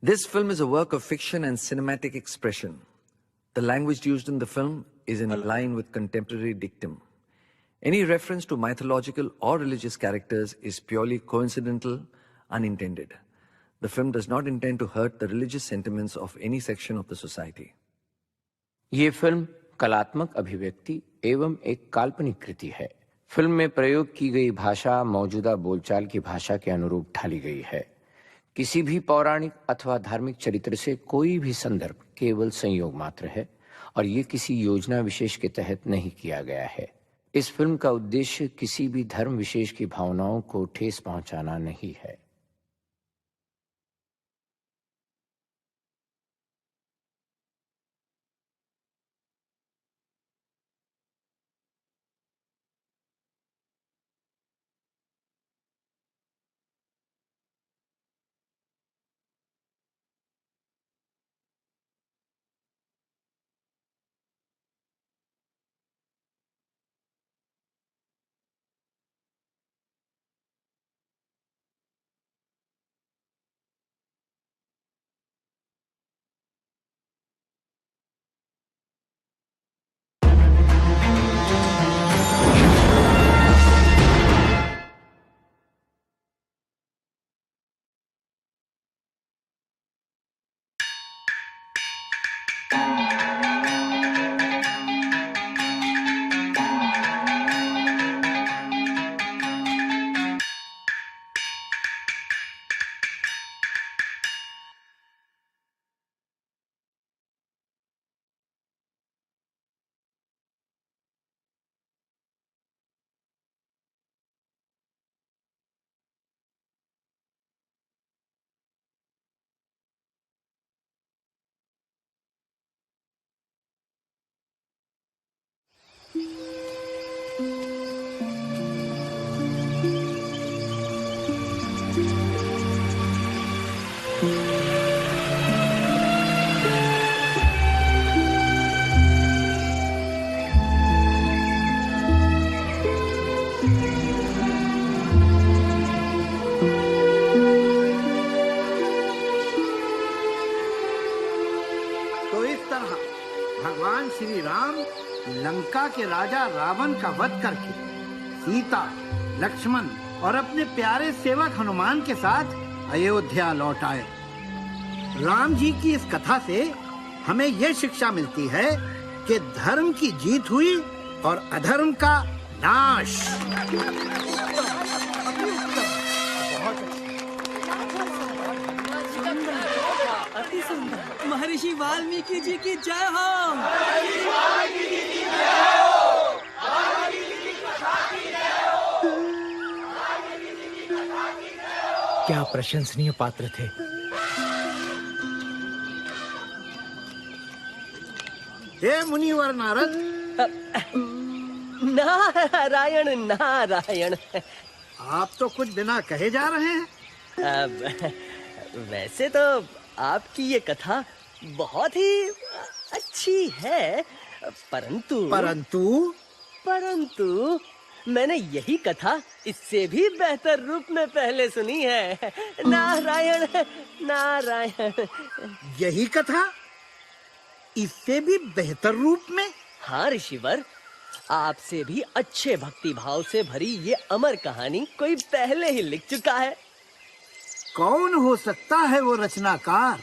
This film is a work of fiction and cinematic expression. The language used in the film is in line with contemporary dictum. Any reference to mythological or religious characters is purely coincidental, unintended. The film does not intend to hurt the religious sentiments of any section of the society. ये film कलात्मक अभिव्यक्ति एवं एक काल्पनिक कृति है। Film में प्रयोग की गई भाषा मौजूदा बोलचाल की भाषा के अनुरूप ढाली गई है। किसी भी पौराणिक अथवा धार्मिक चरित्र से कोई भी संदर्भ केवल संयोग मात्र है और ये किसी योजना विशेष के तहत नहीं किया गया है। इस फिल्म का उद्देश्य किसी भी धर्म विशेष की भावनाओं को ठेस पहुंचाना नहीं है। भगवान श्री राम लंका के राजा रावण का वध करके सीता, लक्ष्मण और अपने प्यारे सेवक हनुमान के साथ अयोध्या लौट आए। राम जी की इस कथा से हमें यह शिक्षा मिलती है कि धर्म की जीत हुई और अधर्म का नाश। महर्षि वाल्मीकि जी की जय हो। क्या प्रशंसनीय पात्र थे। हे मुनिवर नारद। नारायण नारायण। आप तो कुछ बिना कहे जा रहे हैं। वैसे तो आपकी ये कथा बहुत ही अच्छी है, परंतु मैंने यही कथा इससे भी बेहतर रूप में पहले सुनी है। नारायण नारायण। यही कथा इससे भी बेहतर रूप में? हाँ ऋषिवर, आपसे भी अच्छे भक्ति भाव से भरी ये अमर कहानी कोई पहले ही लिख चुका है। कौन हो सकता है वो रचनाकार?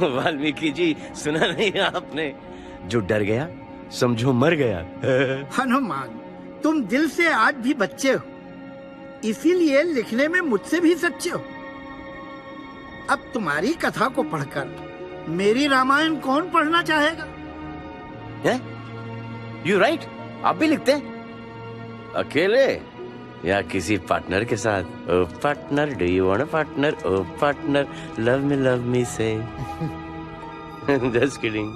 वाल्मीकि जी, सुना नहीं आपने? जो डर गया समझो मर गया। हनुमान, तुम दिल से आज भी बच्चे हो, इसीलिए लिखने में मुझसे भी सच्चे हो। अब तुम्हारी कथा को पढ़कर मेरी रामायण कौन पढ़ना चाहेगा? यू राइट, आप भी लिखते हैं? अकेले या किसी पार्टनर के साथ? Oh partner, do you want a partner? Oh partner, love me say. Just kidding.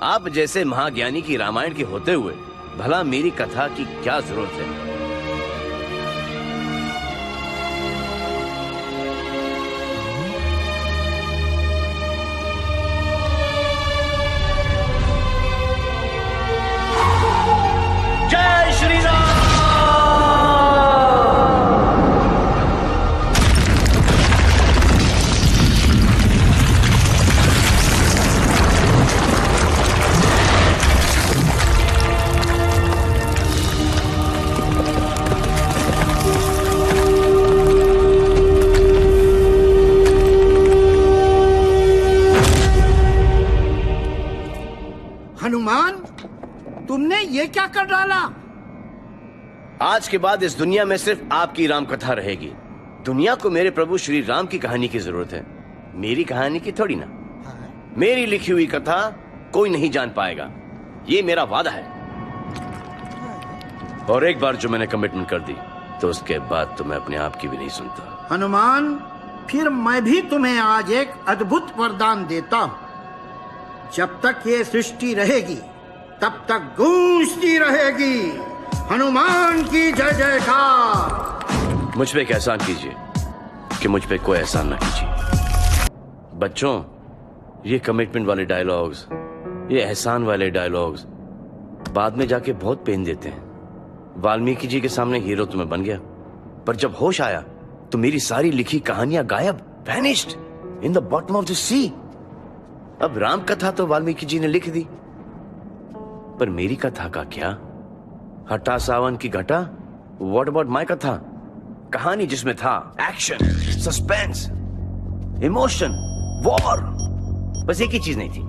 आप जैसे महाज्ञानी की रामायण के होते हुए भला मेरी कथा की क्या जरूरत है? जय श्री राम। हनुमान, तुमने ये क्या कर डाला? आज के बाद इस दुनिया में सिर्फ आपकी राम कथा रहेगी। दुनिया को मेरे प्रभु श्री राम की कहानी की जरूरत है, मेरी कहानी की थोड़ी ना। मेरी लिखी हुई कथा कोई नहीं जान पाएगा, ये मेरा वादा है। और एक बार जो मैंने कमिटमेंट कर दी तो उसके बाद तो मैं अपने आप की भी नहीं सुनता। हनुमान, फिर मैं भी तुम्हें आज एक अद्भुत वरदान देता हूँ। जब तक ये सृष्टि रहेगी तब तक गूंजती रहेगी हनुमान की जय जयकार। मुझ पे एक एहसान कीजिए कि मुझ पे कोई एहसान ना कीजिए। बच्चों, ये कमिटमेंट वाले डायलॉग्स, ये एहसान वाले डायलॉग्स बाद में जाके बहुत पेन देते हैं। वाल्मीकि जी के सामने हीरो तो मैं बन गया, पर जब होश आया तो मेरी सारी लिखी कहानियां गायब, vanished in the bottom of the sea. अब राम कथा तो वाल्मीकि जी ने लिख दी, पर मेरी कथा का क्या? हटा सावन की घटा। व्हाट अबाउट माय कथा? कहानी जिसमें था एक्शन, सस्पेंस, इमोशन, वॉर, बस एक ही चीज नहीं थी,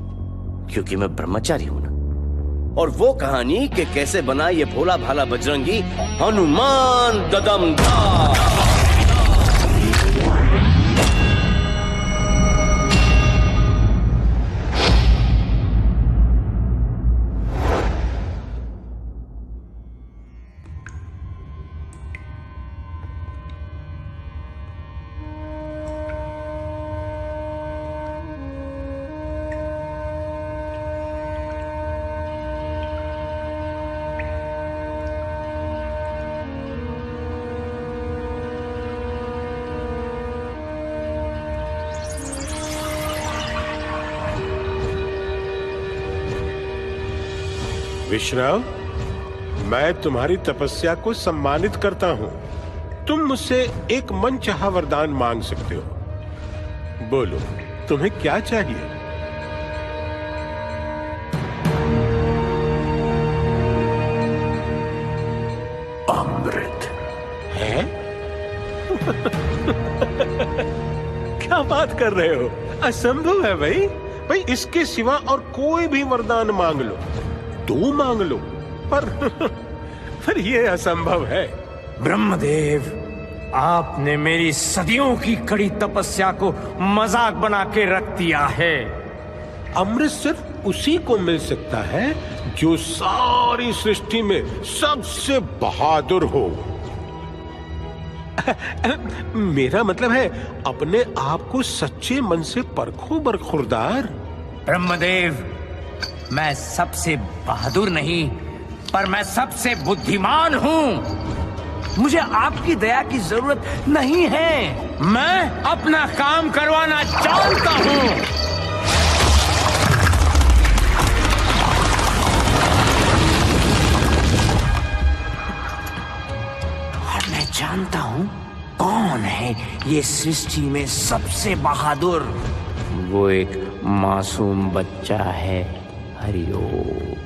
क्योंकि मैं ब्रह्मचारी हूं ना। और वो कहानी कि कैसे बना ये भोला भाला बजरंगी हनुमान ददमधार। विश्राम, मैं तुम्हारी तपस्या को सम्मानित करता हूं। तुम मुझसे एक मनचाहा वरदान मांग सकते हो। बोलो, तुम्हें क्या चाहिए? अमृत है? क्या बात कर रहे हो? असंभव है भाई। भाई, इसके सिवा और कोई भी वरदान मांग लो, तू मांग लो, पर यह असंभव है। ब्रह्मदेव, आपने मेरी सदियों की कड़ी तपस्या को मजाक बना के रख दिया है। अमृत सिर्फ उसी को मिल सकता है जो सारी सृष्टि में सबसे बहादुर हो। मेरा मतलब है, अपने आप को सच्चे मन से परखो बरखुरदार। ब्रह्मदेव, मैं सबसे बहादुर नहीं, पर मैं सबसे बुद्धिमान हूँ। मुझे आपकी दया की जरूरत नहीं है। मैं अपना काम करवाना जानता हूँ। और मैं जानता हूँ कौन है ये सृष्टि में सबसे बहादुर। वो एक मासूम बच्चा है। हरिओम।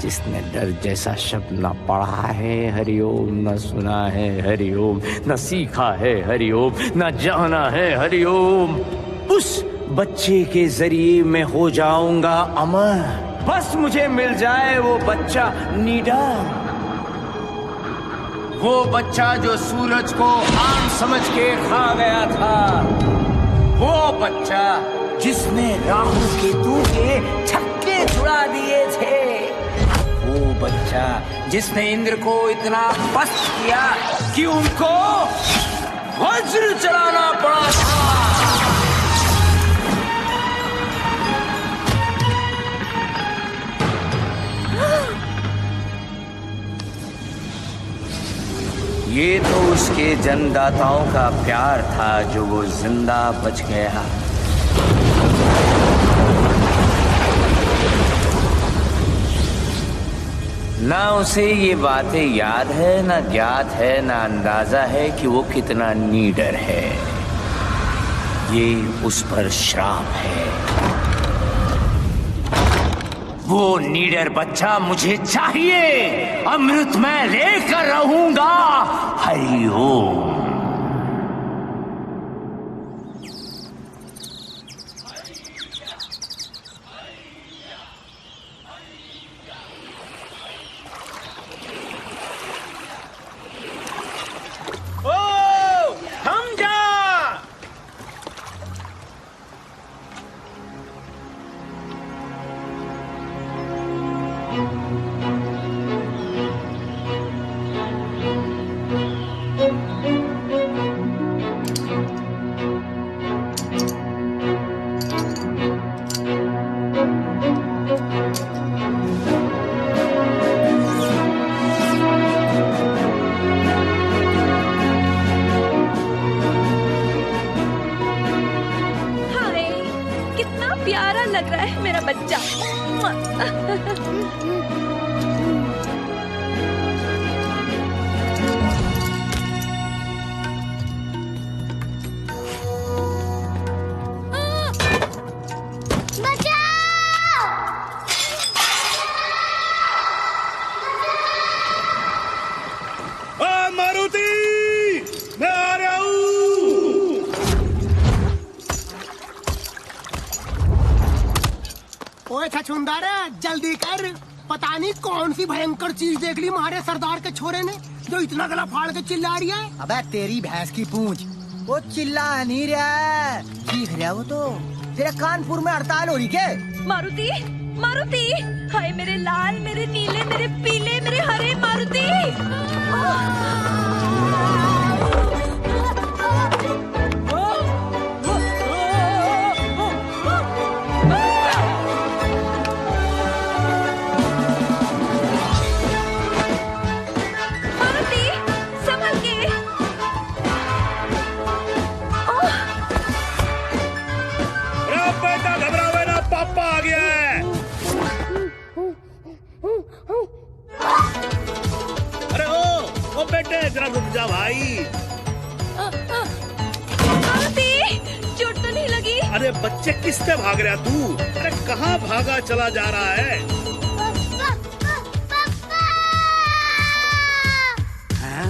जिसने डर जैसा शब्द न पढ़ा है हरिओम, न सुना है हरिओम, न सीखा है हरिओम, न जाना है हरिओम, उस बच्चे के जरिए मैं हो जाऊंगा अमर। बस मुझे मिल जाए वो बच्चा निडर, वो बच्चा जो सूरज को आम समझ के खा गया था, वो बच्चा जिसने राहु केतु के छक्के छुड़ा दिए थे, वो बच्चा जिसने इंद्र को इतना पस्त किया कि उनको वज्र चलाना पड़ा था। ये तो उसके जन्मदाताओं का प्यार था जो वो जिंदा बच गया। ना उसे ये बातें याद है, ना ज्ञात है, ना अंदाजा है कि वो कितना नीडर है। ये उस पर श्राप है। वो नीडर बच्चा मुझे चाहिए, अमृत मैं लेकर रहूंगा। हरिओम। प्यारा लग रहा है मेरा बच्चा। मारुति, मैं आ रहा हूँ। ओए छछुंदर, जल्दी कर। पता नहीं कौन सी भयंकर चीज देख ली हमारे सरदार के छोरे ने जो इतना गला फाड़ के चिल्ला रही है। अबे तेरी भैंस की पूंछ, वो चिल्ला नहीं रहा, चीख रहा। वो तो तेरे कानपुर में हड़ताल हो रही क्या? मारुति, मारुति, हाय मेरे लाल, मेरे नीले, मेरे पीले, मेरे हरे मारुति। जरा रुक जा भाई। चोट तो नहीं लगी? अरे बच्चे किससे भाग रहा तू? अरे कहाँ भागा चला जा रहा है?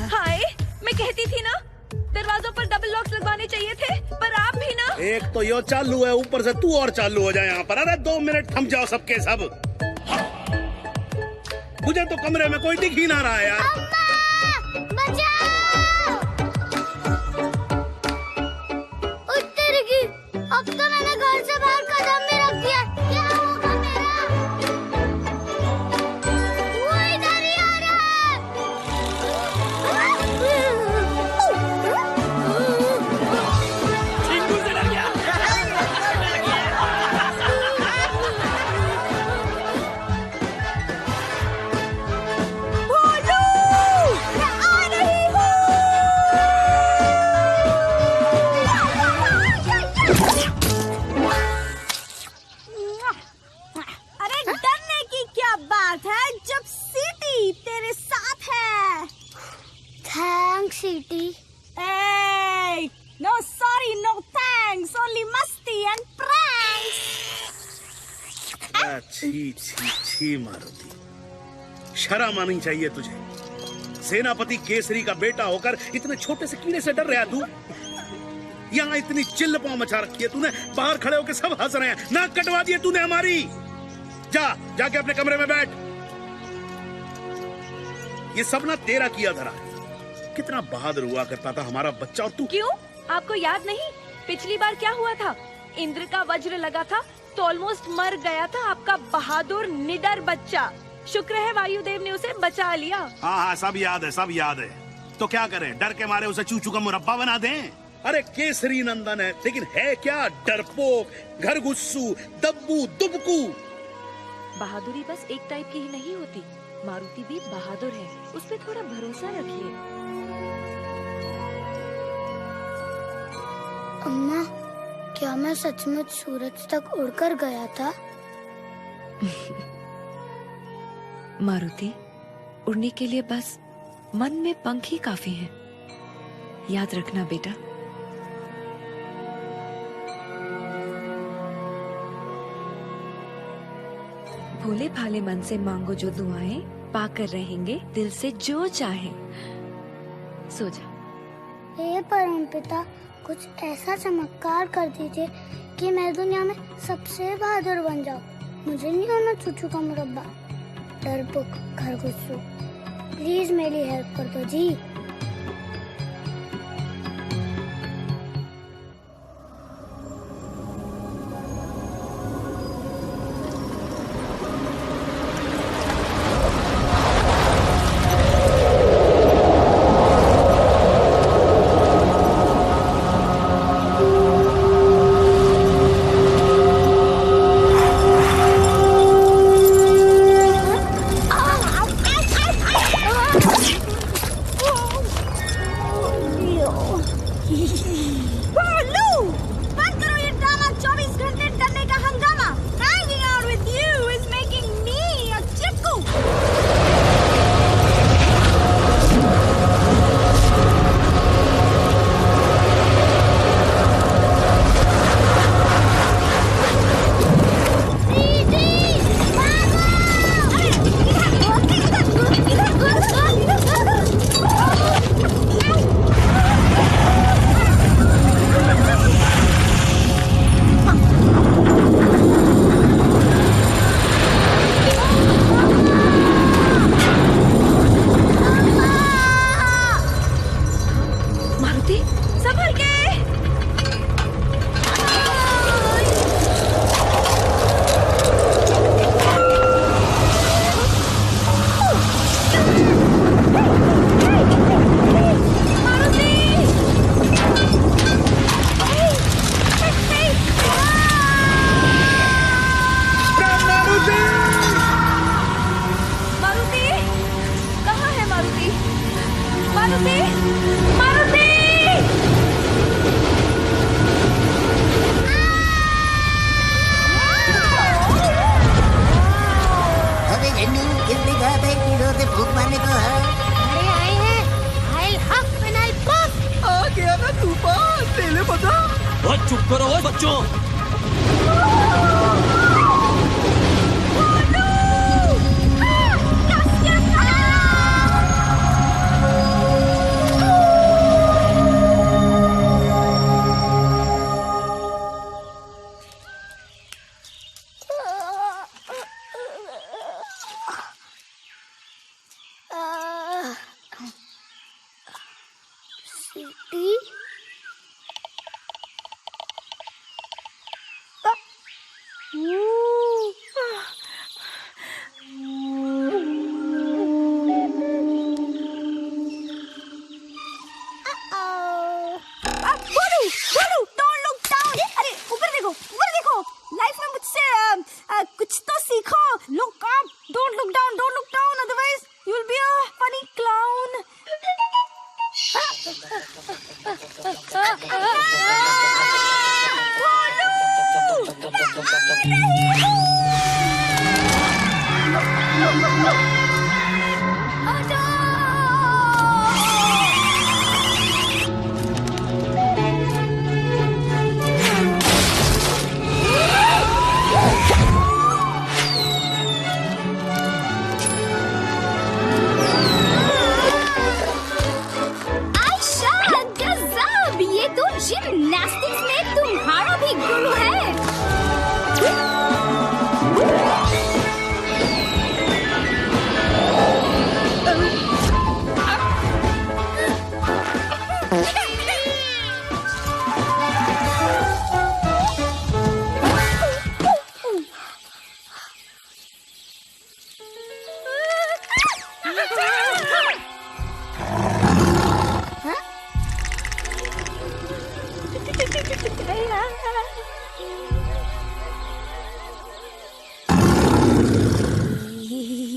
हाय, मैं कहती थी ना दरवाजों पर डबल लॉक्स लगवाने चाहिए थे, पर आप भी ना। एक तो यो चालू है, ऊपर से तू और चालू हो जाए यहाँ पर। अरे 2 मिनट थम जाओ सबके सब। मुझे तो कमरे में कोई दिख ही ना रहा है यार। अब तो मैंने घर से बाहर कदम भी रख दिया। क्या होगा मेरा? वो इधर ही आ रहा है। चिंटू से डर गया। भोलू, मैं आ रही हूँ। जब सीटी तेरे साथ है। थैंक्स सीटी। No sorry, no thanks, only मस्ती एंड प्रैंक्स। छी छी छी मारुति, शर्म आनी चाहिए तुझे। सेनापति केसरी का बेटा होकर इतने छोटे से कीड़े से डर रहा तू? यहाँ इतनी चिल्ल पांव मचा रखी है तूने, बाहर खड़े होकर सब हंस रहे हैं, नाक कटवा दिए तूने हमारी। जाके अपने कमरे में बैठ। ये सब ना तेरा किया धरा है। कितना बहादुर हुआ करता था हमारा बच्चा, और तू। क्यों, आपको याद नहीं पिछली बार क्या हुआ था? इंद्र का वज्र लगा था तो ऑलमोस्ट मर गया था आपका बहादुर निडर बच्चा। शुक्र है वायुदेव ने उसे बचा लिया। हाँ, सब याद है, सब याद है। तो क्या करें, डर के मारे उसे चूचू का मुरब्बा बना दें? अरे केसरी नंदन है, लेकिन है क्या? डरपोक, घरगुस्सू, दब्बू, दुबकू। बहादुरी बस एक टाइप की ही नहीं होती, मारुति भी बहादुर है, उस पे थोड़ा भरोसा रखिए। अम्मा, क्या मैं सचमुच सूरज तक उड़कर गया था? मारुति, उड़ने के लिए बस मन में पंख ही काफी हैं। याद रखना बेटा। भोले भाले मन से मांगो जो दुआएं, पाकर रहेंगे दिल से जो चाहे। सो जा। हे परमपिता, कुछ ऐसा चमत्कार कर दीजिए कि मैं दुनिया में सबसे बहादुर बन जाऊं। मुझे नहीं होना चूचू का मुरब्बा, डरपोक, घरगुस्सू। प्लीज मेरी हेल्प कर दो जी। चुप करो बच्चों। ये तो जिम्नास्टिक्स में तुम्हारा भी गुरु है।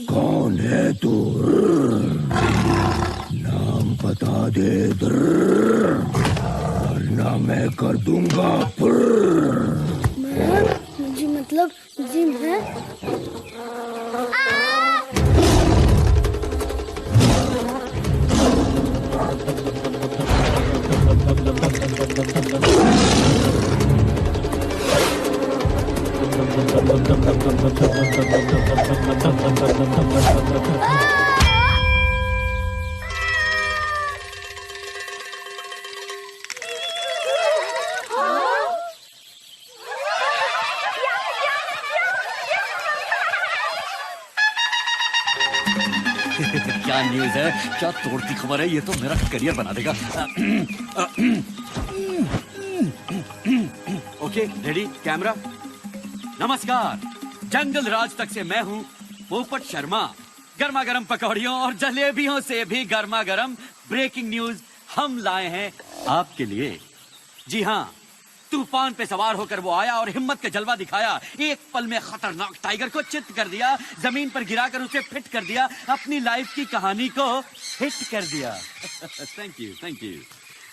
कौन है तू? नाम बता दे, वरना मैं कर दूंगा। जी मतलब जिम है। क्या न्यूज़ है? क्या तोड़ती खबर है? ये तो मेरा करियर बना देगा। Okay, ready, camera. नमस्कार, जंगल राज तक से मैं हूँ पोपट शर्मा। गर्मा गर्म पकौड़ियों और जलेबियों से भी गर्मा गर्म ब्रेकिंग न्यूज हम लाए हैं आपके लिए। जी हाँ, तूफान पे सवार होकर वो आया और हिम्मत का जलवा दिखाया। एक पल में खतरनाक टाइगर को चित कर दिया, जमीन पर गिराकर उसे फिट कर दिया, अपनी लाइफ की कहानी को हिट कर दिया। Thank you, thank you.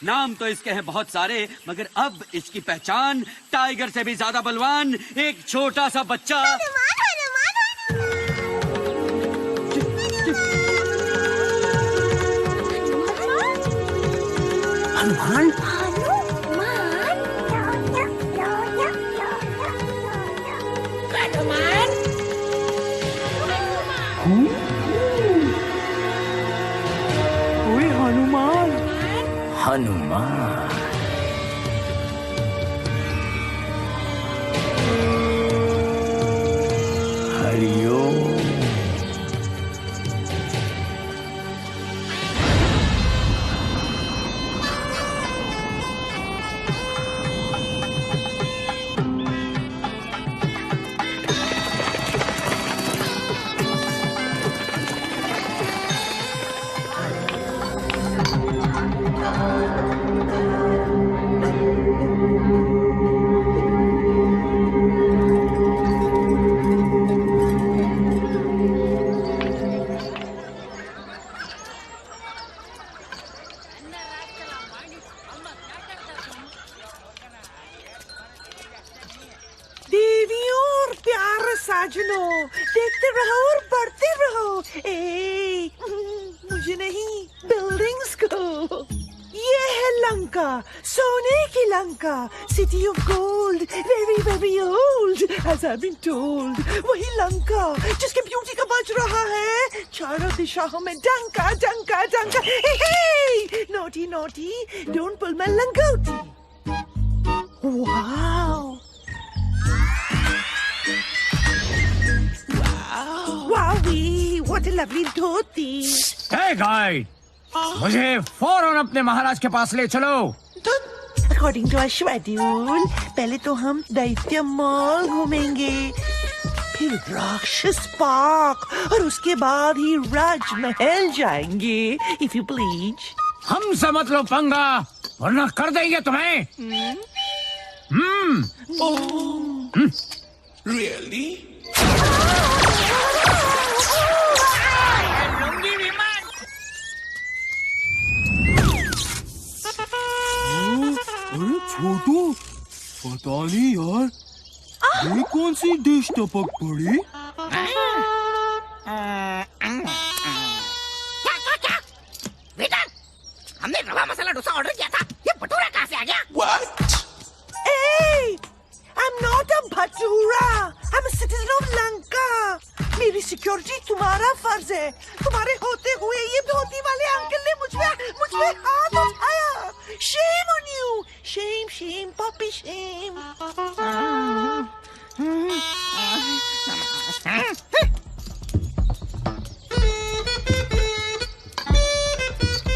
नाम तो इसके हैं बहुत सारे, मगर अब इसकी पहचान टाइगर से भी ज्यादा बलवान एक छोटा सा बच्चा। हनुमान? हनुमान। हरिओम। साजनों, देखते रहो और बढ़ते रहो। ए, मुझे नहीं, बिल्डिंग्स को। ये है लंका, सोने की Lanka, city of gold, very very old, as I've been told। वही लंका जिसके ब्यूटी का बज रहा है चारों दिशाओं में डंका डंका डंका। Hey naughty naughty, don't pull my langoti. Wow Wowie, what a lovely dhoti. Hey guide, मुझे फौरन अपने महाराज के पास ले चलो। According to our schedule, पहले तो हम दैत्य मॉल घूमेंगे, फिर राक्षस पार्क और उसके बाद ही राजमहल जाएंगे, if you please। हमसे मत लो पंगा, वरना कर देंगे तुम्हें। Really? अरे छोटू, पता नहीं यार, ये कौन सी डिश टपक पड़ी? क्या? वेटर, हमने रवा मसाला डोसा ऑर्डर किया था, ये भटूरा कहाँ से आ गया? What? Hey, I'm not a bhatura, I'm a citizen of Lanka। मेरी सिक्योरिटी तुम्हारा फर्ज है। तुम्हारे होते हुए ये धोती वाले अंकल ने मुझ पे हाथ उठाया। Shame on you, Poppy shame.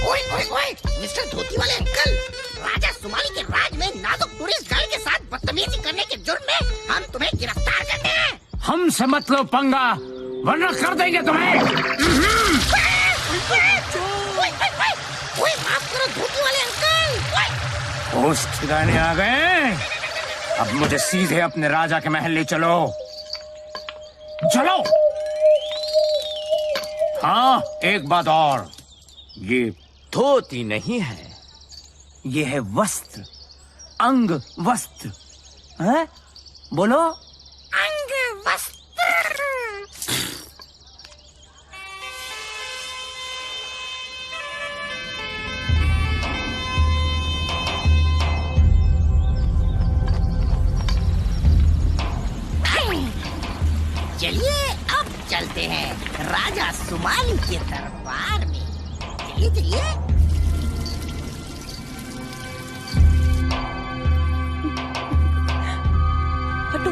ओए ओए ओए मिस्टर धोती वाले अंकल, राजा सुमाली के राज में नाजुक टूरिस्ट गाइड के साथ बदतमीजी करने के जुर्म में हम तुम्हें गिरफ्तार करते हैं। हमसे मत लो पंगा, वरना कर देंगे तुम्हें। ओए माफ करो धोती वाले अंकल। होश ठिकाने आ गए? अब मुझे सीधे अपने राजा के महल ले चलो। चलो। हाँ, एक बात और, ये धोती नहीं है, ये है वस्त्र, अंग वस्त्र। हैं? बोलो। अंग वस्त्र। चलिए अब चलते हैं राजा सुमाली के दरबार में। चलिए चलिए। हटो,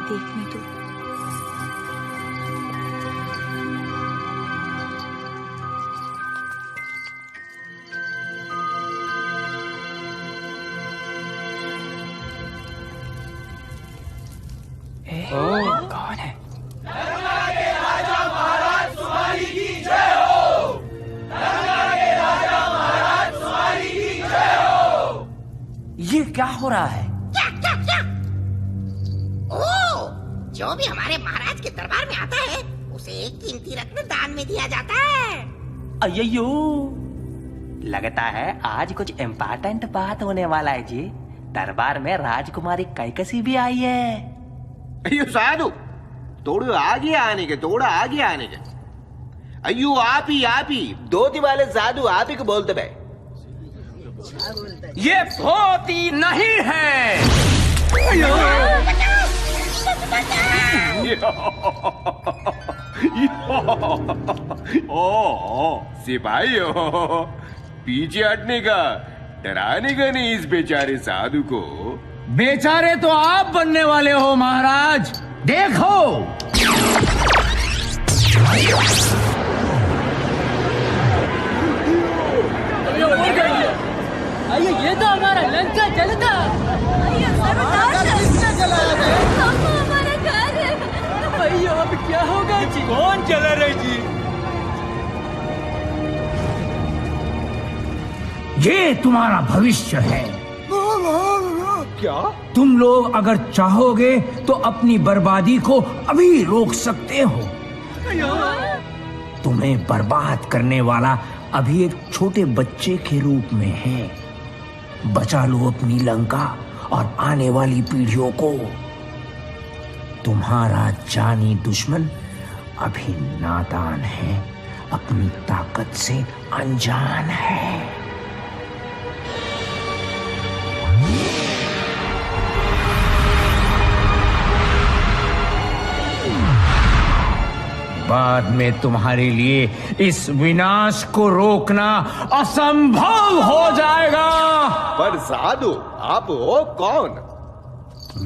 देखने दो। कौन है? ये क्या हो रहा है? क्या क्या क्या? ओ, जो भी हमारे महाराज के दरबार में आता है उसे एक कीमती रत्न दान में दिया जाता है। अय्यो, लगता है आज कुछ इम्पोर्टेंट बात होने वाला है जी। दरबार में राजकुमारी कैकसी भी आई है। अयो साधु, थोड़ा आगे आने के, थोड़ा आगे आने के। अयो आप ही धोती वाले साधु आप ही को बोलते भाई। ये धोती नहीं है। ओ सिपाही हो, पीछे हटने का, डराने का नहीं इस बेचारे साधु को। बेचारे तो आप बनने वाले हो महाराज, देखो। अरे ये तो हमारा लंका जलता। हमारा घर है। अय्यो, अब क्या होगा जी? कौन चला रहे जी? ये तुम्हारा भविष्य है। क्या? तुम लोग अगर चाहोगे तो अपनी बर्बादी को अभी रोक सकते हो। तुम्हें बर्बाद करने वाला अभी एक छोटे बच्चे के रूप में है। बचा लो अपनी लंका और आने वाली पीढ़ियों को। तुम्हारा जानी दुश्मन अभी नादान है, अपनी ताकत से अनजान है। बाद में तुम्हारे लिए इस विनाश को रोकना असंभव हो जाएगा। पर साधु आप हो कौन?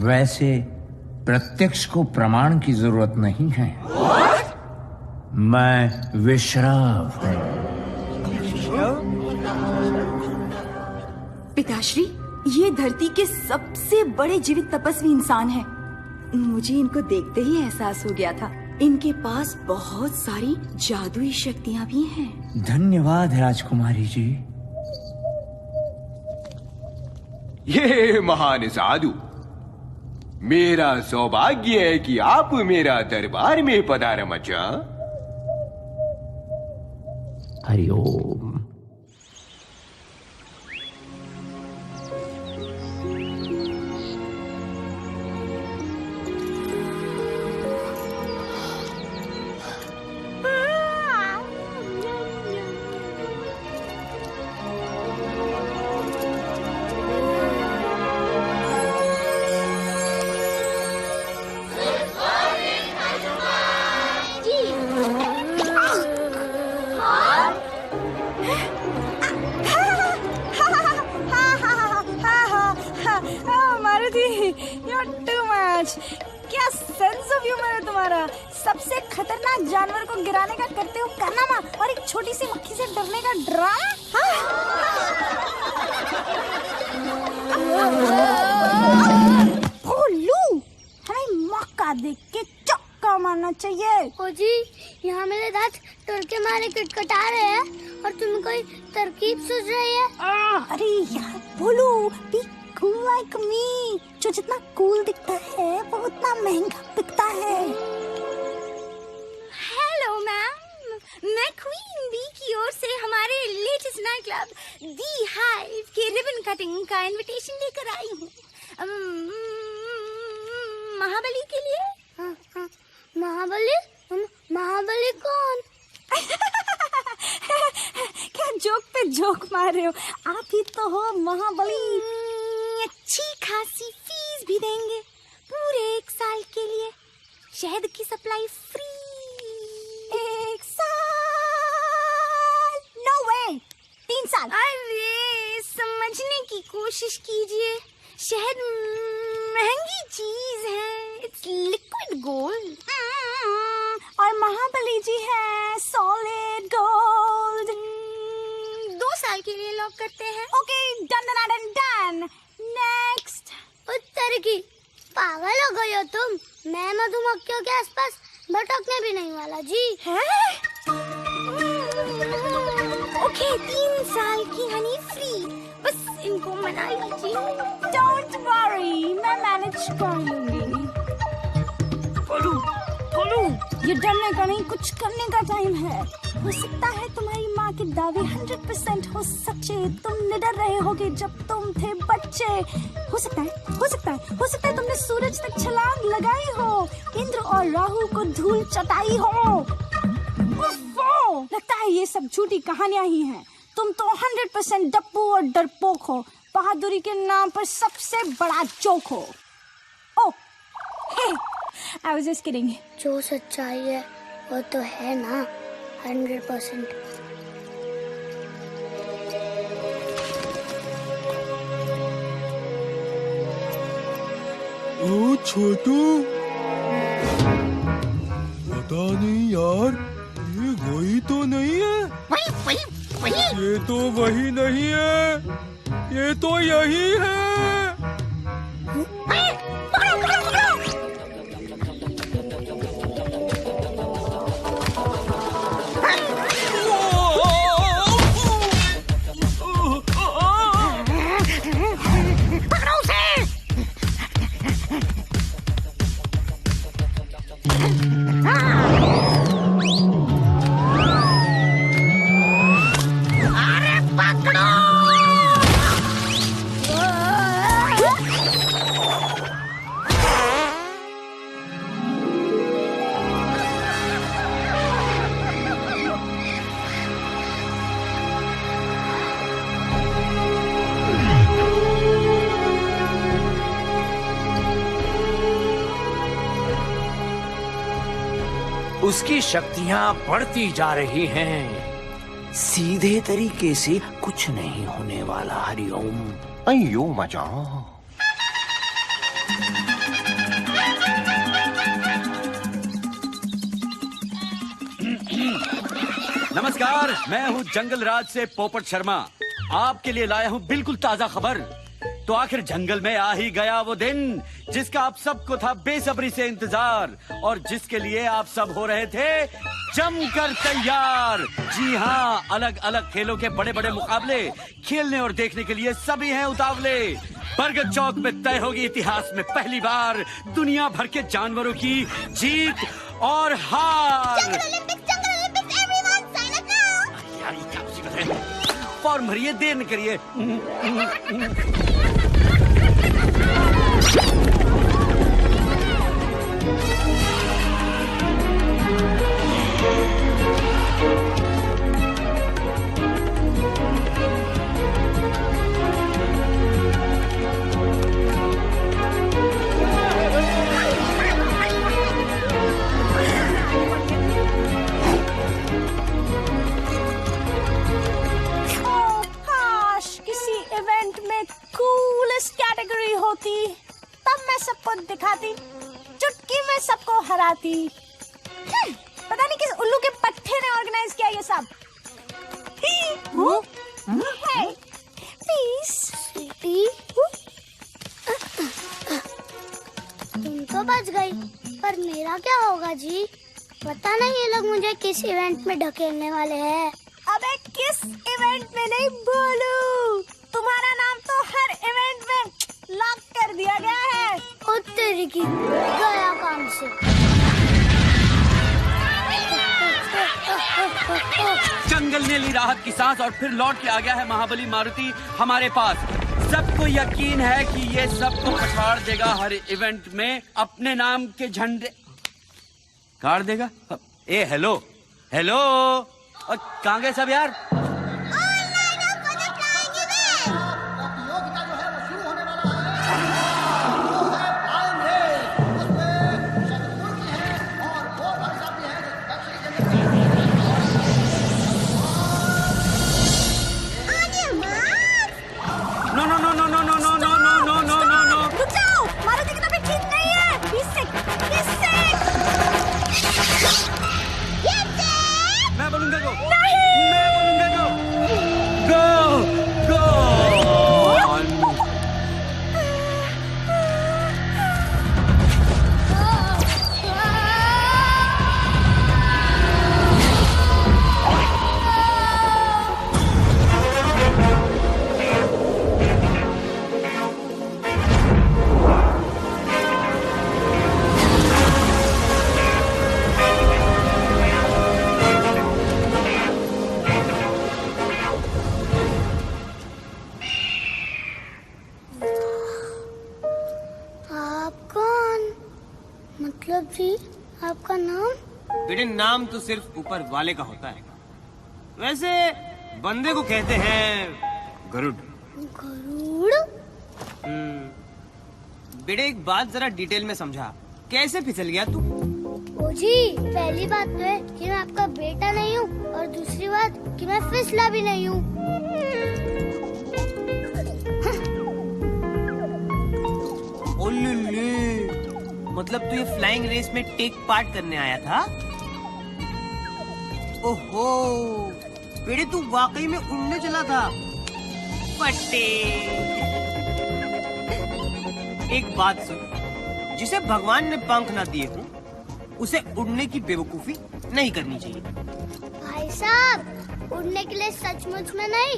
वैसे प्रत्यक्ष को प्रमाण की जरूरत नहीं है। मैं विश्राव हूं। पिताश्री, ये धरती के सबसे बड़े जीवित तपस्वी इंसान हैं। मुझे इनको देखते ही एहसास हो गया था, इनके पास बहुत सारी जादुई शक्तियां भी हैं। धन्यवाद राजकुमारी जी। ये महान साधु, मेरा सौभाग्य है कि आप मेरा दरबार में पधारे मचा। हरिओम। मच। क्या सेंस ऑफ ह्यूमर है तुम्हारा। सबसे खतरनाक जानवर को गिराने का करते हो कारनामा और एक छोटी सी मक्खी से डरने का ड्रामा। भोलू, हमें मौका देख के चौका मारना चाहिए। ओ जी, यहाँ मेरे दांत टरके मारे कटकटा रहे हैं और तुम्हें कोई तरकीब सूझ रही है? अरे यार भोलू, बी कूल लाइक मी। जो जितना कूल दिखता है वो उतना महंगा बिकता है। हेलो मैम, मैं क्वीन बी की ओर से हमारे लेटेस्ट नाइट क्लब दी हाइव के रिबन कटिंग का इनविटेशन लेकर आई हूँ। महाबली के लिए। महाबली कौन? क्या जोक पे जोक मार रहे हो? आप ही तो हो महाबली। अच्छी खासी फीस भी देंगे पूरे 1 साल के लिए। शहद की सप्लाई फ्री। 1 साल? नो वे, 3 साल। अरे समझने की कोशिश कीजिए, शहद महंगी चीज है, इट्स लिक्विड गोल्ड। और महाबली जी है सॉलिड गोल्ड। 2 साल के लिए लॉक करते हैं। Okay, done. नेक्स्ट। उत्तर की पागल हो गई हो तुम। मैं मधुमक्खियों के आसपास भटकने भी नहीं वाला जी। ओके, 3 साल की हनी फ्री। बस इनको मना लीजिए। डोंट वरी, मैं मैनेज कर लूंगी। बोलू, ये डरने का नहीं, कुछ करने का टाइम है। हो सकता है तुम्हारी माँ के दावे 100% हो सच्चे। तुम निडर रहे होगे जब तुम थे बच्चे। हो सकता है तुमने सूरज तक छलांग लगाई हो, इंद्र और राहु को धूल चटाई हो। लगता है ये सब झूठी कहानियां ही हैं। तुम तो 100% डप्पू और डरपोक हो। बहादुरी के नाम पर सबसे बड़ा जोक हो। ओह, I was just kidding. जो सच्चाई है वो तो है ना 100%। ओ छोटू, पता नहीं यार, ये वही तो नहीं है। वही। ये तो वही नहीं है, ये तो यही है। उसकी शक्तियां बढ़ती जा रही हैं। सीधे तरीके से कुछ नहीं होने वाला। हरिओम। अयो मजा। नमस्कार, मैं हूँ जंगल राज से पोपट शर्मा। आपके लिए लाया हूँ बिल्कुल ताजा खबर। तो आखिर जंगल में आ ही गया वो दिन जिसका आप सबको था बेसब्री से इंतजार और जिसके लिए आप सब हो रहे थे जमकर तैयार। जी हाँ, अलग अलग खेलों के बड़े बड़े मुकाबले खेलने और देखने के लिए सभी हैं उतावले। बरगद चौक में तय होगी इतिहास में पहली बार दुनिया भर के जानवरों की जीत और हार। यार ये क्या मुसीबत है। फॉर्म भरिए, देर न करिए। इवेंट में कूलेस्ट कैटेगरी होती तब मैं सबको दिखाती। कि मैं सबको हराती। पता नहीं किस उल्लू के पट्टे ने ऑर्गेनाइज किया ये सब। प्लीज स्वीटी, तुम तो बच गई, पर मेरा क्या होगा जी? पता नहीं ये लोग मुझे किस इवेंट में ढकेलने वाले हैं। अबे किस इवेंट में नहीं बोलू, तुम्हारा नाम तो हर इवेंट में लॉक कर दिया गया है। ओ तेरी की गया काम से। जंगल ने ली राहत की सांस और फिर लौट के आ गया है महाबली मारुति हमारे पास। सबको यकीन है कि ये सबको पछाड़ देगा, हर इवेंट में अपने नाम के झंडे गाड़ देगा। ए हेलो हेलो, और कहाँ गए सब यार? No no no no no no no no no no no no no, रुक जाओ, मारुति की तबीयत ठीक नहीं है। मैं बोलूंगा गो, नहीं, मैं बोलूंगा गो, गो गो। मतलब जी आपका नाम? बेटे नाम तो सिर्फ ऊपर वाले का होता है, वैसे बंदे को कहते हैं गरुड़। गरुड़? बेटे एक बात जरा डिटेल में समझा, कैसे फिसल गया तू? ओ जी, पहली बात तो है कि मैं आपका बेटा नहीं हूँ, और दूसरी बात कि मैं फिसला भी नहीं हूँ। मतलब तू ये फ्लाइंग रेस में टेक पार्ट करने आया था? ओहो, बेटे तू वाकई में उड़ने चला था। फटे। एक बात सुन, जिसे भगवान ने पंख ना दिए हो, उसे उड़ने की बेवकूफी नहीं करनी चाहिए। भाई साहब, उड़ने के लिए सचमुच में नहीं,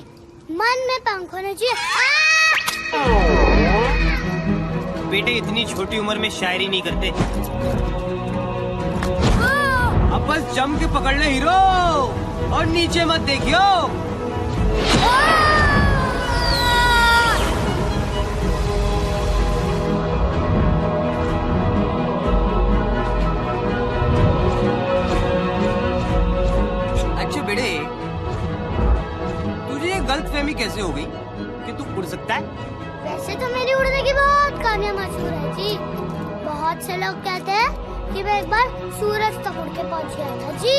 मन में पंख होने चाहिए। बेटे इतनी छोटी उम्र में शायरी नहीं करते। अब बस जम के पकड़ ले हीरो, और नीचे मत देखियो। अच्छा बेटे, तुझे ये गलतफहमी कैसे हो गई कि तू उड़ सकता है? वैसे तो मेरी उड़ने की बहुत कहानियां मशहूर है जी। बहुत से लोग कहते हैं कि मैं एक बार सूरज तक उड़ के पहुंच गया था जी।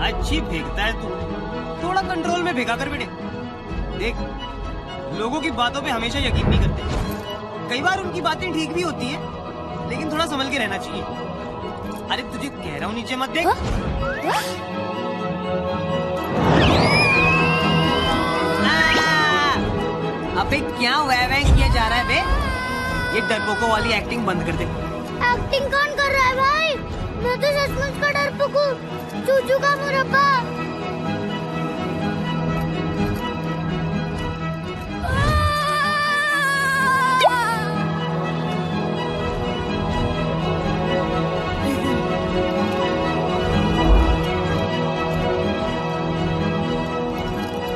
अच्छी फेंकता है तू, थोड़ा कंट्रोल में फेंका कर बेटे। देख, लोगों की बातों पे हमेशा यकीन नहीं करते। कई बार उनकी बातें ठीक भी होती हैं, लेकिन थोड़ा संभल के रहना चाहिए। अरे तुझे कह रहा हूँ नीचे मत देख। अबे क्या वैं किया जा रहा है बे? ये डरपोकों वाली एक्टिंग बंद कर दे। एक्टिंग कौन कर रहा है भाई? मैं तो सचमुच का डरपोक हूँ, चूचू का मुरब्बा।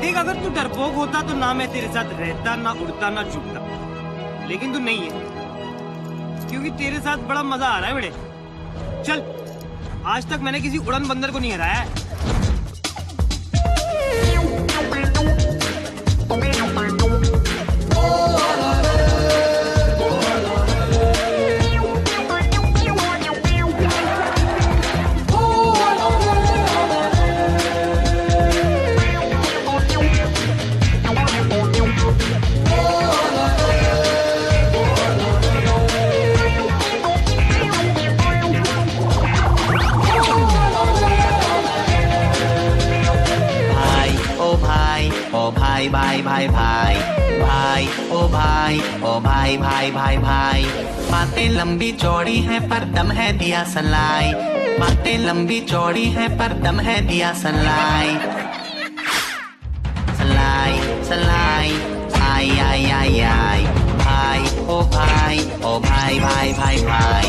देख, अगर तू डरपोक होता तो ना मैं तेरे साथ रहता, ना उड़ता, ना छुपता। लेकिन तू नहीं है, क्योंकि तेरे साथ बड़ा मजा आ रहा है बेटे। चल, आज तक मैंने किसी उड़न बंदर को नहीं हराया है। ओ भाई भाई भाई भाई। बातें लंबी चौड़ी हैं पर दम है दिया सलाई। बातें लंबी चौड़ी हैं पर दम है दिया सलाई। सलाई सलाई आई आई आई आई। भाई ओ भाई ओ भाई भाई भाई भाई।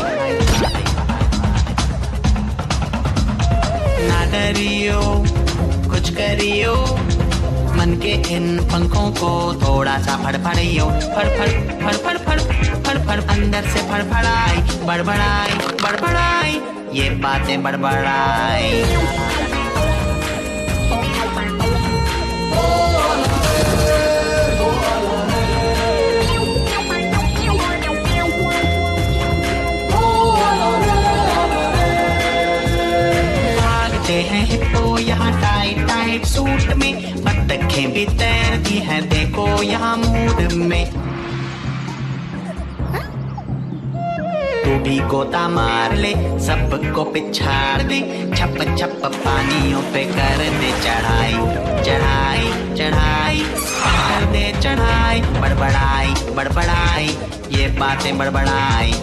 ना डरियो कुछ करियो, मन के इन पंखों को थोड़ा सा फड़फड़ियो। फड़ फड़ फड़ फड़ फड़ फड़ फड़ अंदर से फड़फड़ाई। बड़बड़ाई बड़बड़ाई ये बातें बड़बड़ाई। हैं हिप्पो यहाँ टाइट टाइट सूट में, बत्तखें भी तैरती हैं देखो यहाँ मूड में। तू भी गोता मार ले सबको पिछाड़ दे, छप छप पानियों पे कर दे चढ़ाई। चढ़ाई चढ़ाई कर दे चढ़ाई। बड़बड़ाई बड़बड़ाई ये बातें बड़बड़ाई।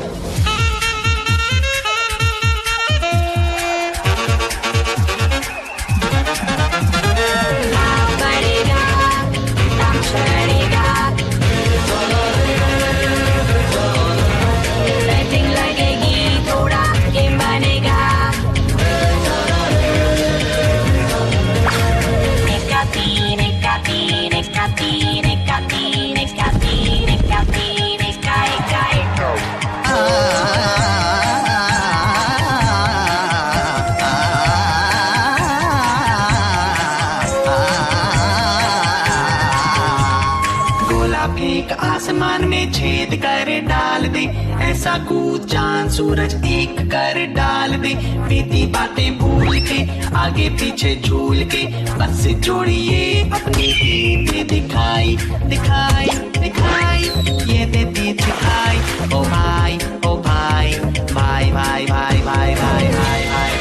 आसमान में छेद कर डाल दे, ऐसा कूद चांद सूरज एक कर डाल दे। बीती बातें भूल के आगे पीछे झूल के, बस जोड़िए अपनी ही दिखाई। दिखाई दिखाई ये देती दिखाई। ओ भाई ओ भाई भाई भाई भाई भाई भाई भाई भाई।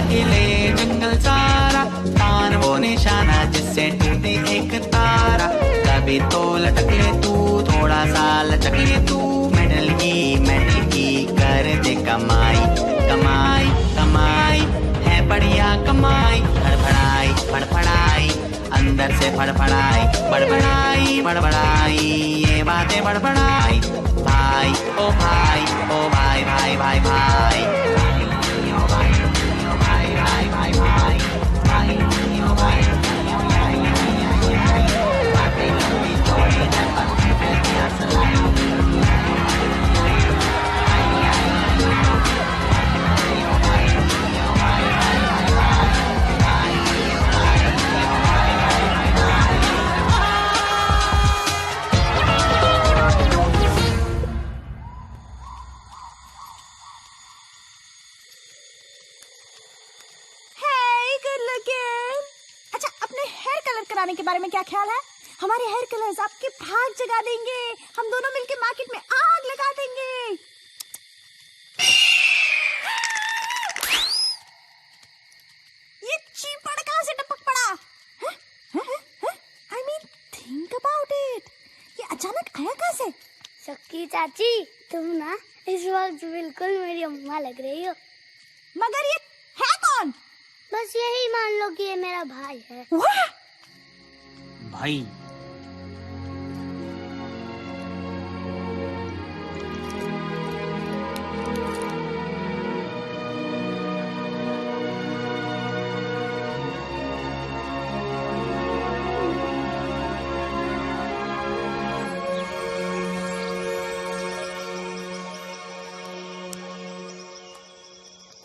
हिले जंगल सारा, तान वो निशाना जिससे टूटे एक तारा। कभी तो लटक ले तू थोड़ा सा लचक ले तू, मेडल की कर दे कमाई। कमाई कमाई है बढ़िया कमाई। फड़फड़ाई फड़फड़ाई अंदर से फड़फड़ाई। बड़बड़ाई बड़बड़ाई ये बातें बड़बड़ाई। भाई ओ भाई ओ भाई भाई भाई भाई। के बारे में क्या ख्याल है? हमारे हेयर कलर्स आपके भाग जगा देंगे। हम दोनों मिलके मार्केट में आग लगा देंगे। ये चीपड़ कहाँ से टपक पड़ा? I mean, think about it. ये अचानक आया कहाँ से? सक्की चाची, तुम ना इस वक्त बिल्कुल मेरी अम्मा लग रही हो। मगर ये है कौन? बस यही मान लो कि ये मेरा भाई है। भाई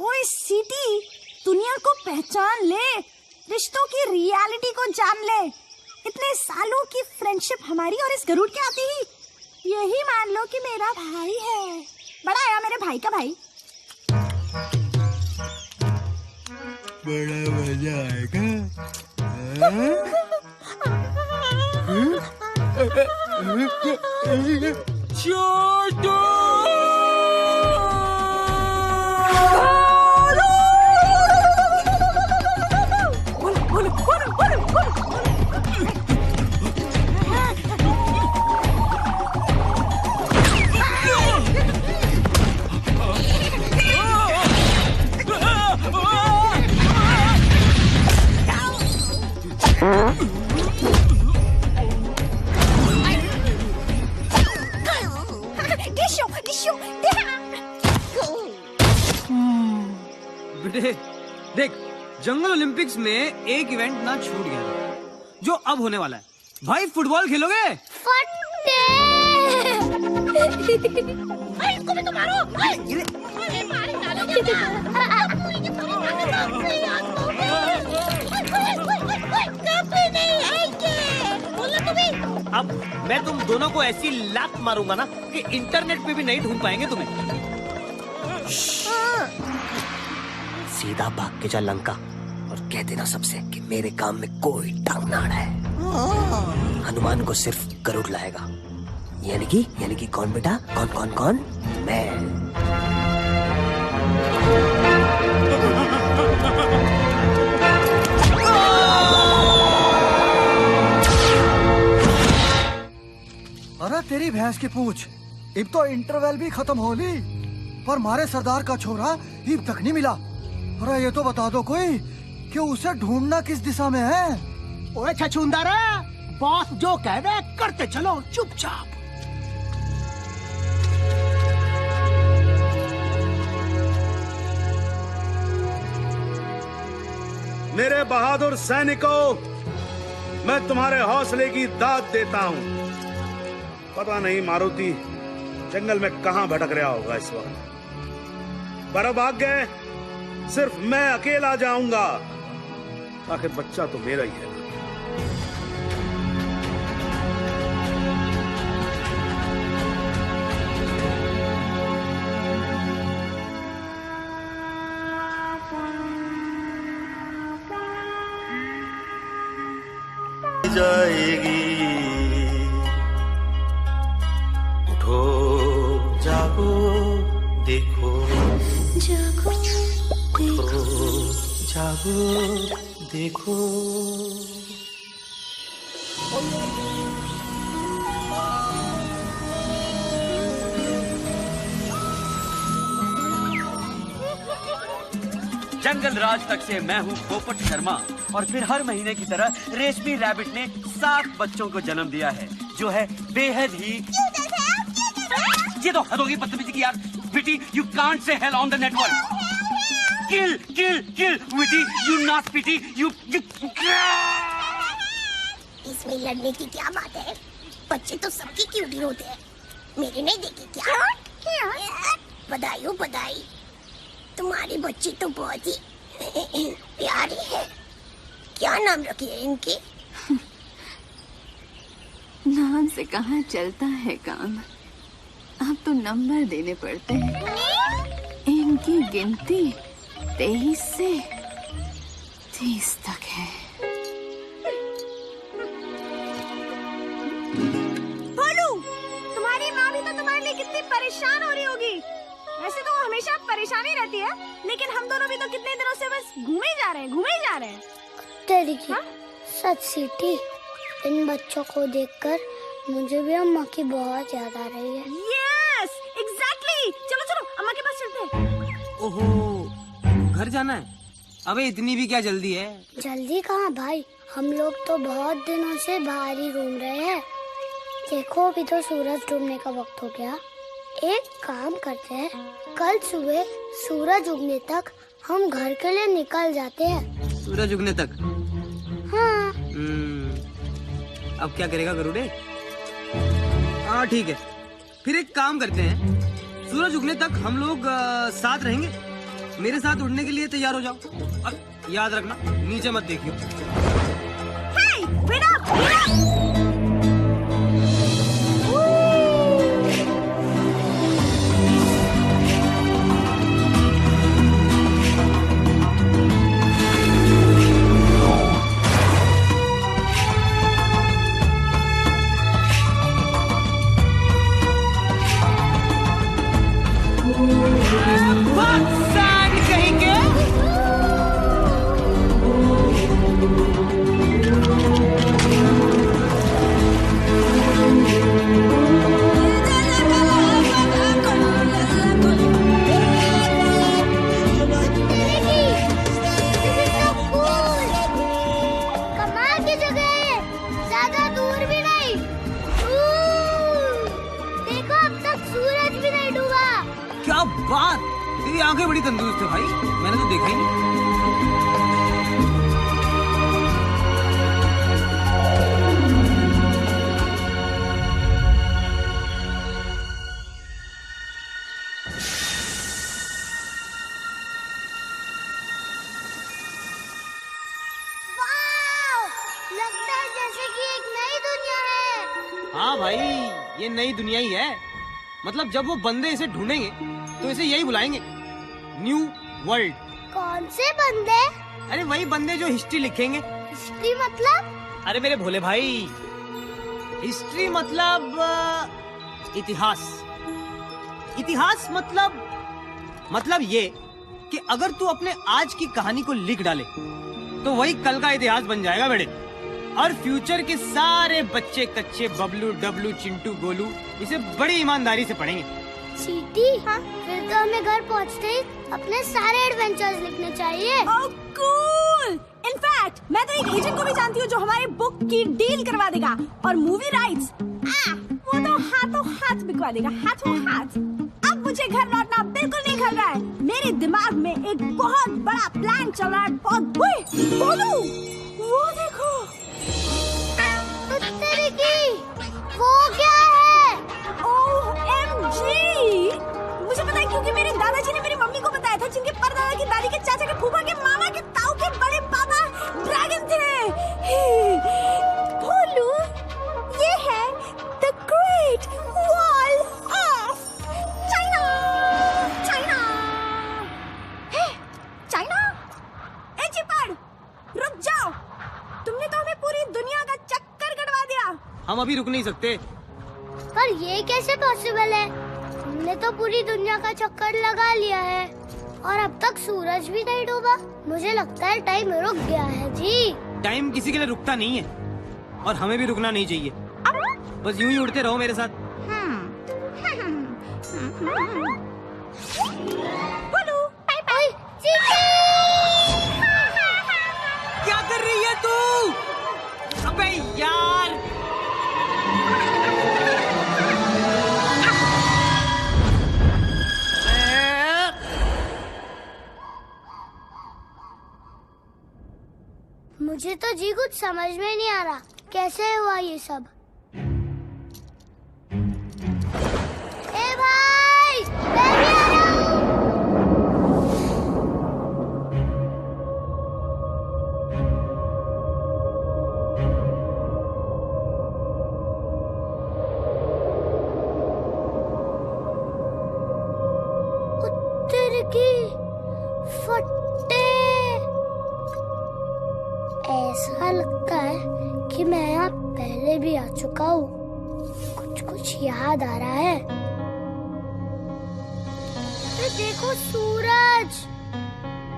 ओए सीटी, दुनिया को पहचान ले, रिश्तों की रियलिटी को जान ले। इतने सालों की फ्रेंडशिप हमारी और इस गरुड़ के आती ही यही मान लो कि मेरा भाई है। बड़ा आया मेरे भाई का भाई। बड़ा मजा आएगा। छोटू बेटे देख, जंगल ओलंपिक्स में एक इवेंट ना छूट गया था, जो अब होने वाला है। भाई फुटबॉल खेलोगे? इसको भी तो मारो। अरे मारे डालो अब मैं तुम दोनों को ऐसी लात मारूंगा ना कि इंटरनेट पे भी नहीं ढूंढ पाएंगे तुम्हें। सीधा भाग के जा लंका और कह देना सबसे कि मेरे काम में कोई टांग ना अड़ा है। हनुमान को सिर्फ गरुड़ लाएगा। यानी कि कौन बेटा? कौन? मैं। अरे तेरी भैंस की पूंछ, अब तो इंटरवल भी खत्म हो ली, पर मारे सरदार का छोरा अब तक नहीं मिला। अरे ये तो बता दो कोई कि उसे ढूंढना किस दिशा में है। ओए छछूंदरा, बॉस जो कह रहे करते चलो चुपचाप। मेरे बहादुर सैनिकों, मैं तुम्हारे हौसले की दाद देता हूं। पता नहीं मारुति जंगल में कहां भटक रहा होगा इस वक्त, पर अब आगे सिर्फ मैं अकेला जाऊंगा। आखिर बच्चा तो मेरा ही है। जाएगी, उठो जागो देखो, जागो देखो। जंगल राज तक से मैं हूँ पोपट शर्मा, और फिर हर महीने की तरह रेशमी रैबिट ने 7 बच्चों को जन्म दिया है, जो है बेहद ही। ये तो हद होगी बदतमीजी की यार। Witty, you can't say hell on the network. Kill kill kill Witty, you not pity, you. इसमें लड़ने की क्या बात है? बच्चे तो सबकी क्यूटी होते हैं, मेरे नहीं देखे क्या? बधाई हो बधाई, तुम्हारी बच्ची तो बहुत ही प्यारी है। क्या नाम रखी है इनकी? नाम से कहाँ चलता है काम, अब तो नंबर देने पड़ते हैं। इनकी गिनती 23 से 30 तक है। भोलू, तुम्हारी माँ भी तो तुम्हारे लिए कितनी परेशान हो रही होगी। वैसे तो वो हमेशा परेशानी रहती है, लेकिन हम दोनों भी तो कितने दिनों से बस घूमे जा रहे हैं। तेरी की सच सीटी, इन बच्चों को देखकर मुझे भी अम्मा की बहुत याद आ रही है। Yes, exactly. चलो अम्मा के पास चलते हैं। ओहो, घर जाना है? अबे इतनी भी क्या जल्दी है? जल्दी कहाँ भाई, हम लोग तो बहुत दिनों से बाहर ही घूम रहे हैं। देखो अभी तो सूरज डूबने का वक्त हो गया। एक काम करते हैं, कल सुबह सूरज उगने तक हम घर के लिए निकल जाते हैं। सूरज उगने तक? हाँ। अब क्या करेगा गरुड़े? हाँ ठीक है, फिर एक काम करते हैं, सूरज उगने तक हम लोग साथ रहेंगे। मेरे साथ उड़ने के लिए तैयार हो जाओ। अब याद रखना, नीचे मत देखियो। Hey, wait up! बात, तेरी आंखें बड़ी तंदुरुस्त है भाई, मैंने तो देखा ही नहीं। लगता है जैसे कि एक नई दुनिया है। हाँ भाई, ये नई दुनिया ही है। मतलब जब वो बंदे इसे ढूंढेंगे तो इसे यही बुलाएंगे, न्यू वर्ल्ड। कौन से बंदे? अरे वही बंदे जो हिस्ट्री लिखेंगे। हिस्ट्री मतलब? अरे मेरे भोले भाई, हिस्ट्री मतलब इतिहास। इतिहास मतलब ये कि अगर तू अपने आज की कहानी को लिख डाले तो वही कल का इतिहास बन जाएगा बेटे। और फ्यूचर के सारे बच्चे कच्चे बबलू डबलू चिंटू गोलू इसे बड़ी ईमानदारी से पढ़ेंगे। चीटी, हाँ? फिर तो हमें घर पहुँचते ही अपने सारे एडवेंचर्स लिखने चाहिए। Oh, cool! इनफैक्ट मैं तो एक एजेंट को भी जानती हूँ जो हमारी बुक की डील करवा देगा, और मूवी राइट्स वो तो हाथों हाथ बिकवा देगा, हाथों हाथ। अब मुझे घर लौटना बिल्कुल नहीं खल रहा है। मेरे दिमाग में एक बहुत बड़ा प्लान चल रहा है। बोलू, वो देखो। वो क्या है? OMG! मुझे पता है क्योंकि मेरे दादाजी ने मेरी मम्मी को बताया था, जिनके परदादा की दादी के चाचा के फूफा के मामा के ताऊ के बड़े पापा ड्रैगन थे। भोलू, ये है the great wall of China. China? ए चिपड़, रुक जाओ। तुमने तो हमें पूरी दुनिया का चक्कर कटवा दिया। हम अभी रुक नहीं सकते। पर ये कैसे पॉसिबल है? हमने तो पूरी दुनिया का चक्कर लगा लिया है और अब तक सूरज भी नहीं डूबा। मुझे लगता है टाइम रुक गया है जी। टाइम किसी के लिए रुकता नहीं है और हमें भी रुकना नहीं चाहिए। बस यूं ही उड़ते रहो मेरे साथ। क्या कर रही है तू? अबे यार! मुझे तो जी कुछ समझ में नहीं आ रहा, कैसे हुआ ये सब? ए भाई, मैं भी आ रहा हूँ। उत्तर की फट्टे। ऐसा लगता है कि मैं यहाँ पहले भी आ चुका हूँ। कुछ याद आ रहा है। देखो सूरज,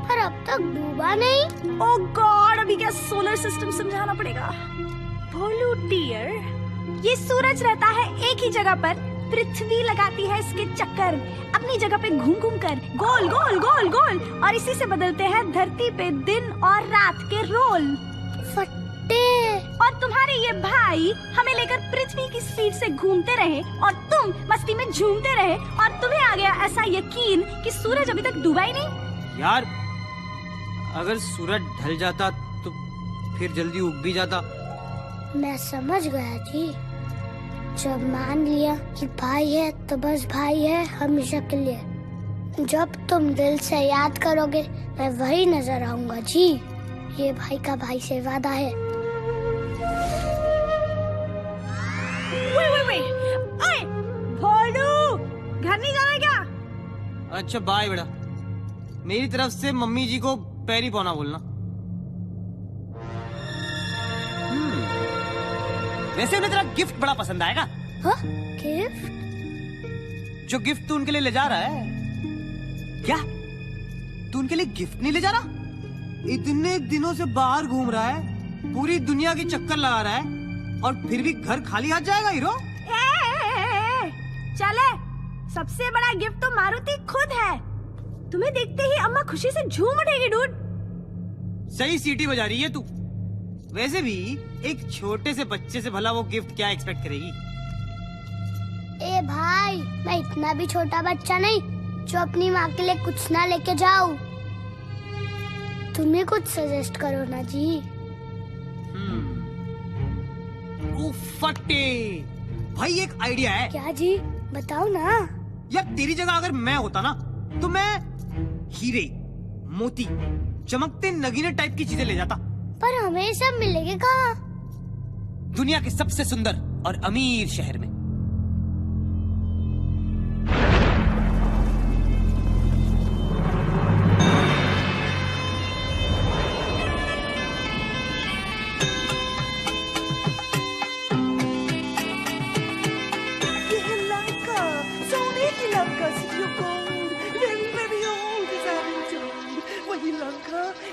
पर अब तक डूबा नहीं। ओह गॉड, अभी क्या सोलर सिस्टम समझाना पड़ेगा। भोलू डियर, ये सूरज रहता है एक ही जगह पर, पृथ्वी लगाती है इसके चक्कर अपनी जगह पे घूम घूम कर, गोल गोल गोल गोल, और इसी से बदलते हैं धरती पे दिन और रात के रोल। फट्टे। और तुम्हारे ये भाई हमें लेकर पृथ्वी की स्पीड से घूमते रहे और तुम मस्ती में झूमते रहे, और तुम्हें आ गया ऐसा यकीन कि सूरज अभी तक डूबा ही नहीं। यार, अगर सूरज ढल जाता तो फिर जल्दी उग भी जाता। मैं समझ गया जी। जब मान लिया कि भाई है तो बस भाई है हमेशा के लिए। जब तुम दिल से याद करोगे मैं वही नजर आऊंगा जी। ये भाई का भाई से वादा है। ओए, भोलू, घर नहीं जाना क्या? अच्छा बाय बेटा, मेरी तरफ से मम्मी जी को पैरी पौना बोलना। वैसे उन्हें तेरा गिफ्ट बड़ा पसंद आएगा। हाँ? गिफ्ट? जो गिफ्ट तू उनके लिए ले जा रहा है। क्या तू उनके लिए गिफ्ट नहीं ले जा रहा? इतने दिनों से बाहर घूम रहा है, पूरी दुनिया की चक्कर लगा रहा है, और फिर भी घर खाली हाथ जाएगा हीरो? चले, सबसे बड़ा गिफ्ट तो मारुति खुद है। तुम्हें देखते ही अम्मा खुशी से झूम उठेगी डूड। सही सीटी बजा रही है तू। वैसे भी एक छोटे से बच्चे से भला वो गिफ्ट क्या एक्सपेक्ट करेगी? ए भाई, मैं इतना भी छोटा बच्चा नहीं। जो अपनी माँ के लिए कुछ ना लेके जाऊं। तुम्हें कुछ सजेस्ट करो ना जी। फटे भाई, एक आइडिया है। क्या जी, बताओ ना। यार तेरी जगह अगर मैं होता ना तो मैं हीरे, मोती, चमकते नगीने टाइप की चीजें ले जाता। पर हमें सब मिलेंगे कहाँ? दुनिया के सबसे सुंदर और अमीर शहर में।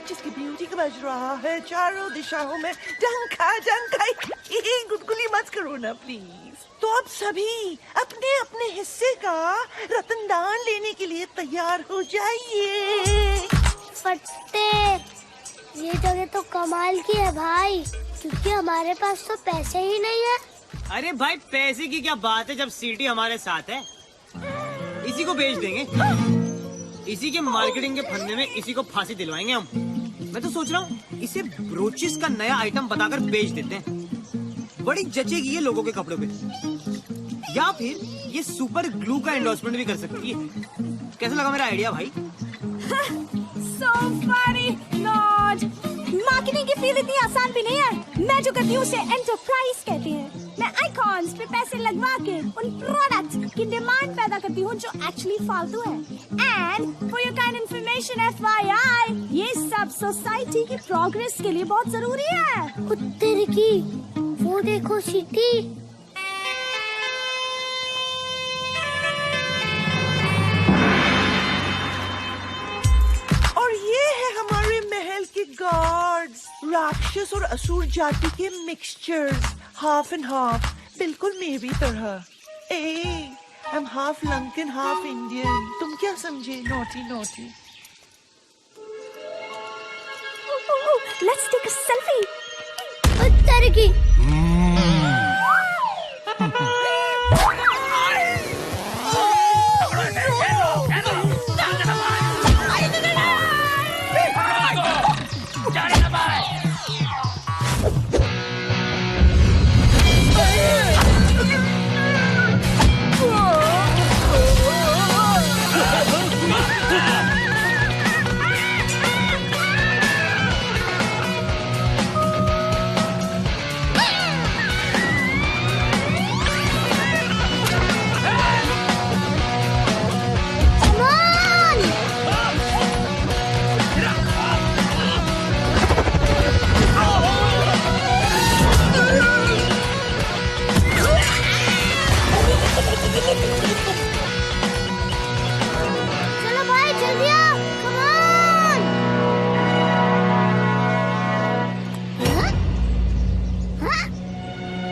जिसकी ब्यूटी का बज रहा है चारों दिशाओं में डंका डंका। गुदगुली मत करो ना प्लीज। तो अब सभी अपने अपने हिस्से का रतनदान लेने के लिए तैयार हो जाइए। फट्टे, ये जगह तो कमाल की है भाई, क्योंकि हमारे पास तो पैसे ही नहीं है। अरे भाई पैसे की क्या बात है जब सीटी हमारे साथ है। इसी को बेच देंगे, इसी के मार्केटिंग के फंदे में इसी को फांसी दिलवाएंगे हम। मैं तो सोच रहा हूँ इसे ब्रोचेस का नया आइटम बताकर बेच देते हैं। बड़ी जचेगी ये लोगों के कपड़ों पे। या फिर ये सुपर ग्लू का एंडोर्समेंट भी कर सकती है। कैसा लगा मेरा आइडिया भाई? So funny, Lord. मार्केटिंग की फील्ड इतनी आसान भी नहीं है। मैं जो करती हूँ उसे एंटरप्राइज कहते हैं। मैं आइकॉन्स पे पैसे लगवा के उन प्रोडक्ट्स की डिमांड पैदा करती हूँ जो एक्चुअली फालतू है। And for your kind information FYI, ये सब सोसाइटी की प्रोग्रेस के लिए बहुत जरूरी है। कुत्ते की वो देखो सीटी। और ये है हमारे महल के गार्ड्स, राक्षस और असुर जाति के मिक्सचर्स, हाफ एंड हाफ, बिल्कुल मेरी तरह। I am half Lankan half Indian. तुम क्या समझे? Naughty naughty. Let's take a selfie. कुत्ते की चलो भाई जल्दी आओ, come on। हाँ? हाँ?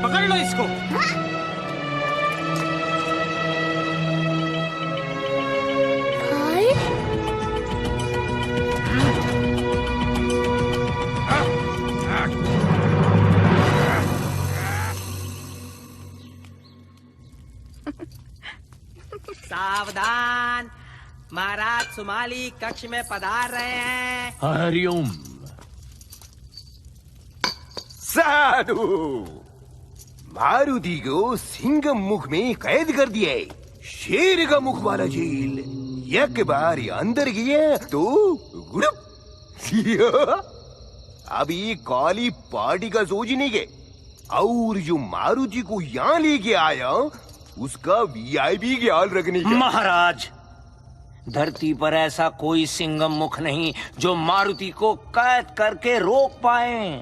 पकड़ लो इसको। भाई सावधान, महाराज सुमाली कक्ष में पधार रहे हैं। हरिओम। साधु मारुति को सिंह मुख में कैद कर दिया है। शेर का मुख वाला जेल एक बार अंदर गया तो गुड़प। अभी काली पार्टी का सोच नहीं के, और जो मारुति को यहाँ लेके आया उसका VIP ख्याल रखने का। महाराज, धरती पर ऐसा कोई सिंगम मुख नहीं जो मारुति को कैद करके रोक पाए।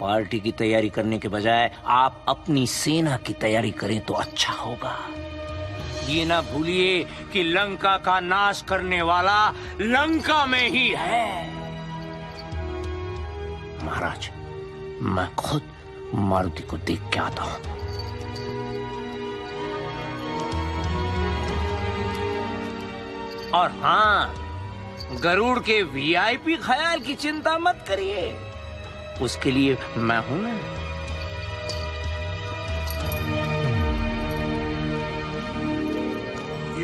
पार्टी की तैयारी करने के बजाय आप अपनी सेना की तैयारी करें तो अच्छा होगा। ये ना भूलिए कि लंका का नाश करने वाला लंका में ही है। महाराज, मैं खुद मारुति को देख के आता हूं। और हाँ, गरुड़ के VIP ख्याल की चिंता मत करिए, उसके लिए मैं हूं ना।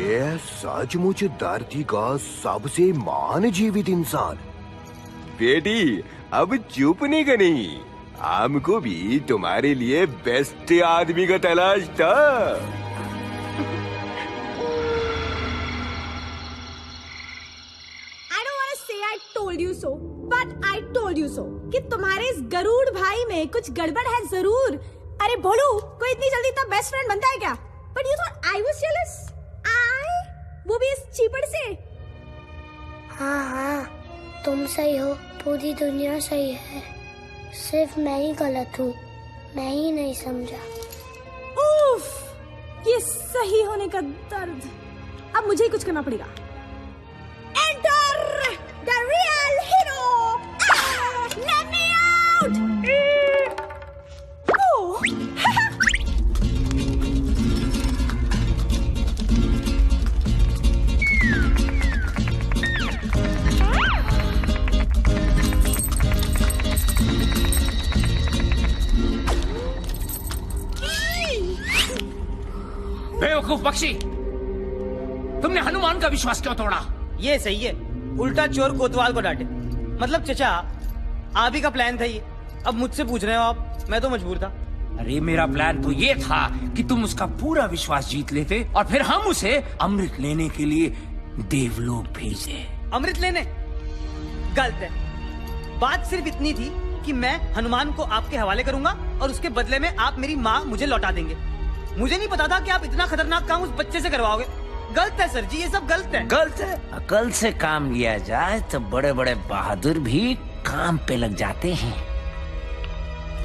ये सचमुच धरती का सबसे महान जीवित इंसान। बेटी अब चुप नहीं करनी, हमको भी तुम्हारे लिए बेस्ट आदमी का तलाश था। I told you so, but I told you so कि तुम्हारे इस गरुड़ भाई में कुछ गड़बड़ है जरूर। अरे भोलू, कोई इतनी जल्दी तो बेस्ट फ्रेंड बनता है क्या? But you thought I was jealous? वो भी इस चीपड़ से? हाँ, तुम सही हो, पूरी दुनिया सही है, सिर्फ मैं ही गलत हूँ, मैं ही नहीं समझा। उफ, ये सही होने का दर्द। अब मुझे ही कुछ करना पड़ेगा। Enter the real hero! Let me out! Oh! बेवकूफ पक्षी, तुमने हनुमान का विश्वास क्यों तोड़ा? ये सही है, उल्टा चोर कोतवाल को डांटे। मतलब चचा, आप ही का प्लान था ये, अब मुझसे पूछ रहे हो आप? मैं तो मजबूर था। अरे मेरा प्लान तो ये था कि तुम उसका पूरा विश्वास जीत लेते और फिर हम उसे अमृत लेने के लिए देवलोक भेजे। अमृत लेने? गलत है। बात सिर्फ इतनी थी कि मैं हनुमान को आपके हवाले करूंगा और उसके बदले में आप मेरी माँ मुझे लौटा देंगे। मुझे नहीं पता था कि आप इतना खतरनाक काम उस बच्चे से करवाओगे। गलत है सर जी, ये सब गलत है। गलत है? अकल से काम लिया जाए तो बड़े बड़े बहादुर भी काम पे लग जाते हैं,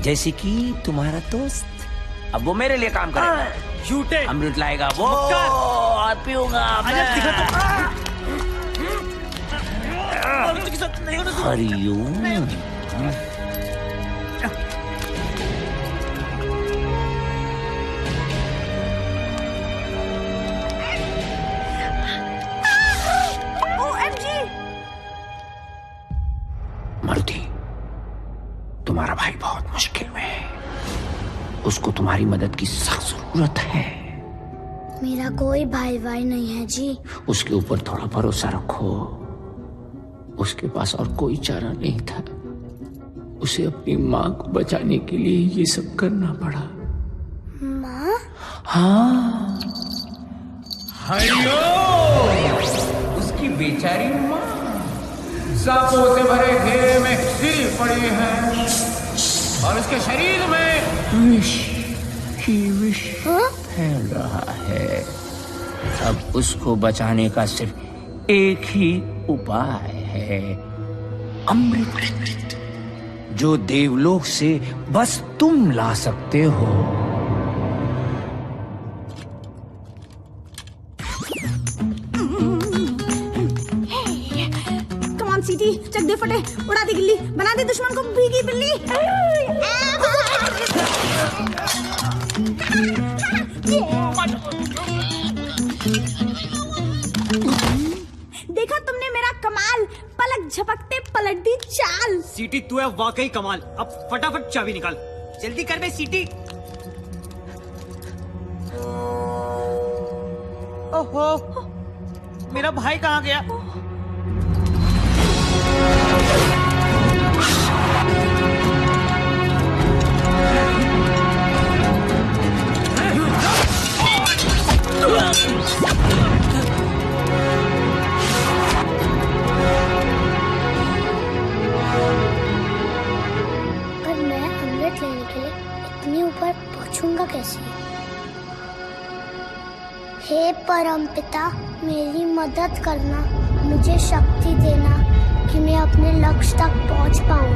जैसे कि तुम्हारा दोस्त। अब वो मेरे लिए काम करेगा, झूठे अमृत लाएगा वो और पीऊंगा हरिओम। मारुति, तुम्हारा भाई बहुत मुश्किल में है, उसको तुम्हारी मदद की सख्त जरूरत है। मेरा कोई भाई नहीं है जी। उसके ऊपर थोड़ा भरोसा रखो, उसके पास और कोई चारा नहीं था, उसे अपनी माँ को बचाने के लिए ये सब करना पड़ा। माँ? हाँ, उसकी बेचारी माँ सांपों से भरे घेरे में गिरी पड़ी है और उसके शरीर में विष ही विष फैल रहा है। अब उसको बचाने का सिर्फ एक ही उपाय है, अमृत, जो देवलोक से बस तुम ला सकते हो। सीटी, चक दे फटे, उड़ा दे गिल्ली, बना दे दुश्मन को भीगी बिल्ली। देखा तुमने मेरा कमाल, पलक झपकते पलट दी चाल। सीटी तू है वाकई कमाल। अब फटाफट चाबी निकाल, जल्दी कर बे सीटी। ओहो, मेरा भाई कहाँ गया? पर मैं अमृत लेने के लिए इतनी ऊपर पहुंचूंगा कैसे? हे परमपिता, मेरी मदद करना, मुझे शक्ति देना कि मैं अपने लक्ष्य तक पहुंच पाऊं।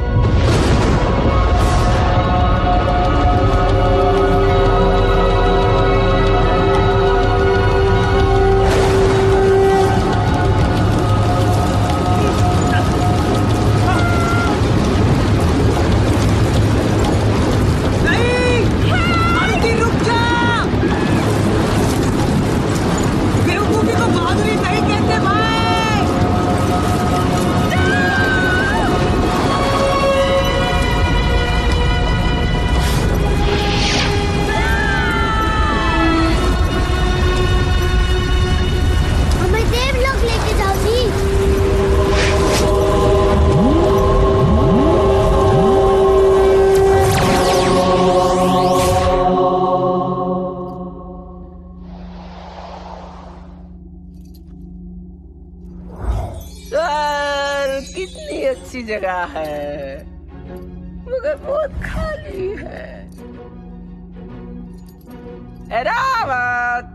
अच्छी जगह है मगर बहुत खाली है। रावत,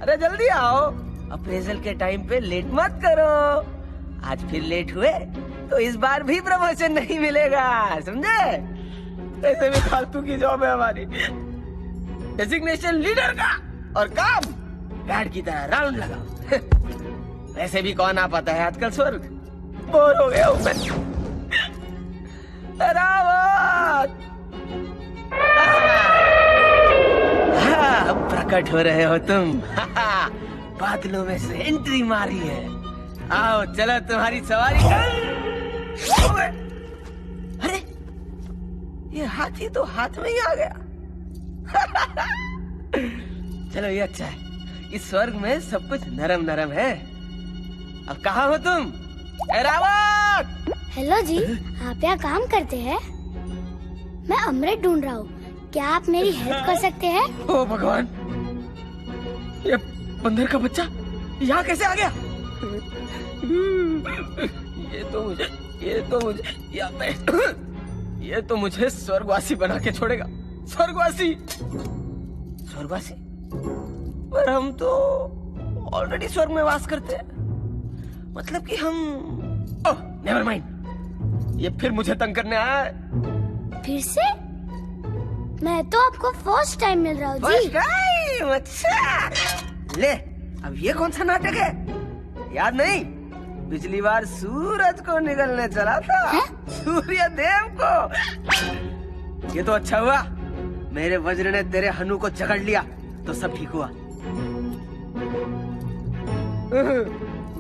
अरे जल्दी आओ, अप्रेजल के टाइम पे लेट मत करो। आज फिर लेट हुए तो इस बार भी प्रमोशन नहीं मिलेगा, समझे? ऐसे भी फालतू की जॉब है हमारी। डेजिग्नेशन लीडर का और काम गार्ड की तरह राउंड लगाओ। वैसे भी कौन आ पाता है आजकल स्वर्ग, बोर हो गया हूं मैं। रावत, हाँ, प्रकट हो रहे हो तुम। बादलों में से एंट्री मारी है। आओ चलो तुम्हारी सवारी कर। अरे ये हाथी तो हाथ में ही आ गया। चलो ये अच्छा है, इस स्वर्ग में सब कुछ नरम नरम है। अब कहाँ हो तुम? रावत! हेलो जी, आप यहाँ काम करते हैं? मैं अमृत ढूंढ रहा हूँ, क्या आप मेरी हेल्प कर सकते हैं? ओ भगवान, ये बंदर का बच्चा यहाँ कैसे आ गया? ये तो मुझे स्वर्गवासी बना के छोड़ेगा। स्वर्गवासी पर हम तो ऑलरेडी स्वर्ग में वास करते हैं। मतलब कि हम नेवर माइंड, ये फिर मुझे तंग करने आया है। फिर से? मैं तो आपको फर्स्ट टाइम मिल रहा हूँ जी। First time? अच्छा, ले अब ये कौन सा नाटक है? याद नहीं, पिछली बार सूरज को निकलने चला था, सूर्य देव को। ये तो अच्छा हुआ मेरे वज्र ने तेरे हनु को जकड़ लिया, तो सब ठीक हुआ।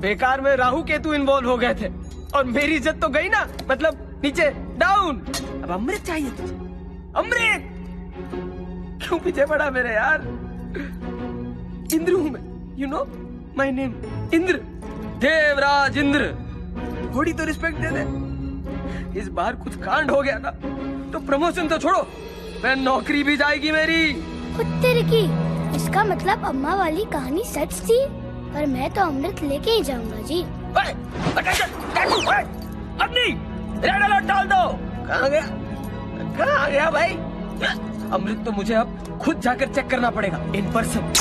बेकार में राहु केतु इन्वॉल्व हो गए थे और मेरी इज्जत तो गई ना, मतलब नीचे डाउन। अब अमृत चाहिए तुझे, अमृत। क्यों पीछे पड़ा मेरे यार? इंद्र हूं मैं, you know my name Indra, Devraj Indra. थोड़ी तो रिस्पेक्ट दे दे। इस बार कुछ कांड हो गया ना तो प्रमोशन तो छोड़ो, मैं नौकरी भी जाएगी मेरी। कुत्ते की, इसका मतलब अम्मा वाली कहानी सच थी, पर मैं तो अमृत लेके ही जाऊंगा जी। अब नहीं, रेड अलर्ट डाल दो। कहाँ गया भाई? अमृत तो मुझे अब खुद जाकर चेक करना पड़ेगा इन पर्सन।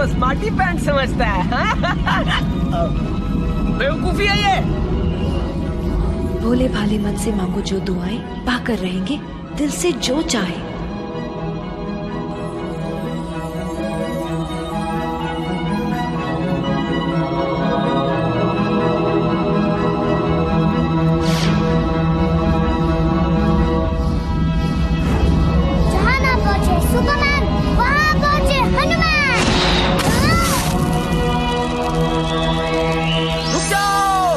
स्मार्टी पैंट समझता है। बेवकूफी है ये। भोले भाले मन से मांगो जो दुआएं, पाकर रहेंगे दिल से जो चाहे। जहाँ ना पहुँचे सुपरमैन, वहाँ पहुँचे हनुमान। रुक जाओ,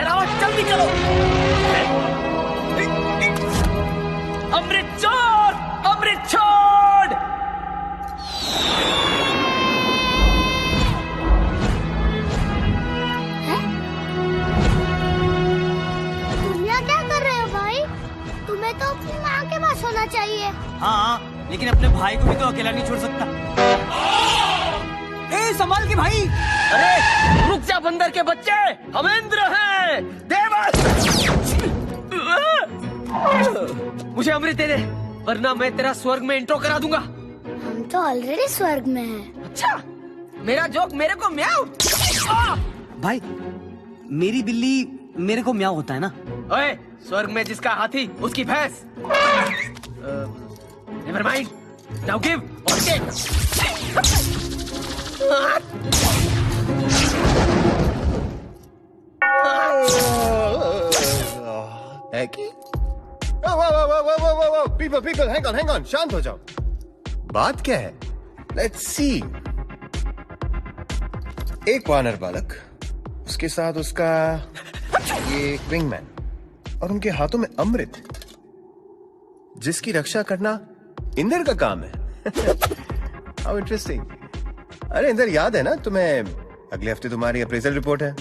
रावत जल्दी चलो। अमृत छोड़, अमृत छोड़। तुम यहाँ क्या कर रहे हो भाई? तुम्हें तो अपनी माँ के पास होना चाहिए। हाँ, लेकिन अपने भाई को भी तो अकेला नहीं छोड़ सकता। ए, संभाल के भाई। अरे रुक जा बंदर के बच्चे, हम इंद्र हैं, देवस। मुझे अमृत दे दे, वरना मैं तेरा स्वर्ग में इंट्रो करा दूंगा। हम तो ऑलरेडी स्वर्ग में हैं। अच्छा, मेरा जोक मेरे को म्याऊ। भाई, मेरी बिल्ली मेरे को म्याऊ होता है ना। ओए, स्वर्ग में जिसका हाथी उसकी भैंस। नेवर माइंड, नाउ गिव और टेक। People, hang on, शांत हो जाओ। बात क्या है? Let's see. एक वानर बालक, उसके साथ उसका ये विंगमैन, और उनके हाथों में अमृत, जिसकी रक्षा करना इंदर का काम है। How interesting. अरे इंदर, याद है ना तुम्हें, अगले हफ्ते तुम्हारी अप्रेजल रिपोर्ट है।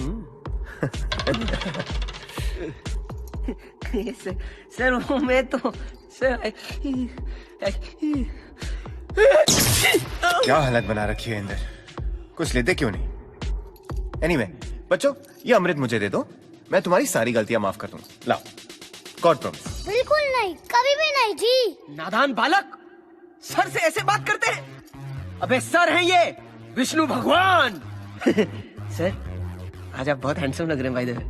सर वो मैं तो सर क्या हालत बना रखी है इंदर, कुछ लेते क्यों नहीं? एनीवे, बच्चों ये अमृत मुझे दे दो, मैं तुम्हारी सारी गलतियां माफ कर दूं। लाओ, गॉड प्रॉमिस। बिल्कुल नहीं, कभी भी नहीं जी। नादान बालक, सर से ऐसे बात करते हैं? अबे सर हैं ये विष्णु भगवान। सर आज आप बहुत हैंडसम लग रहे हैं by the way.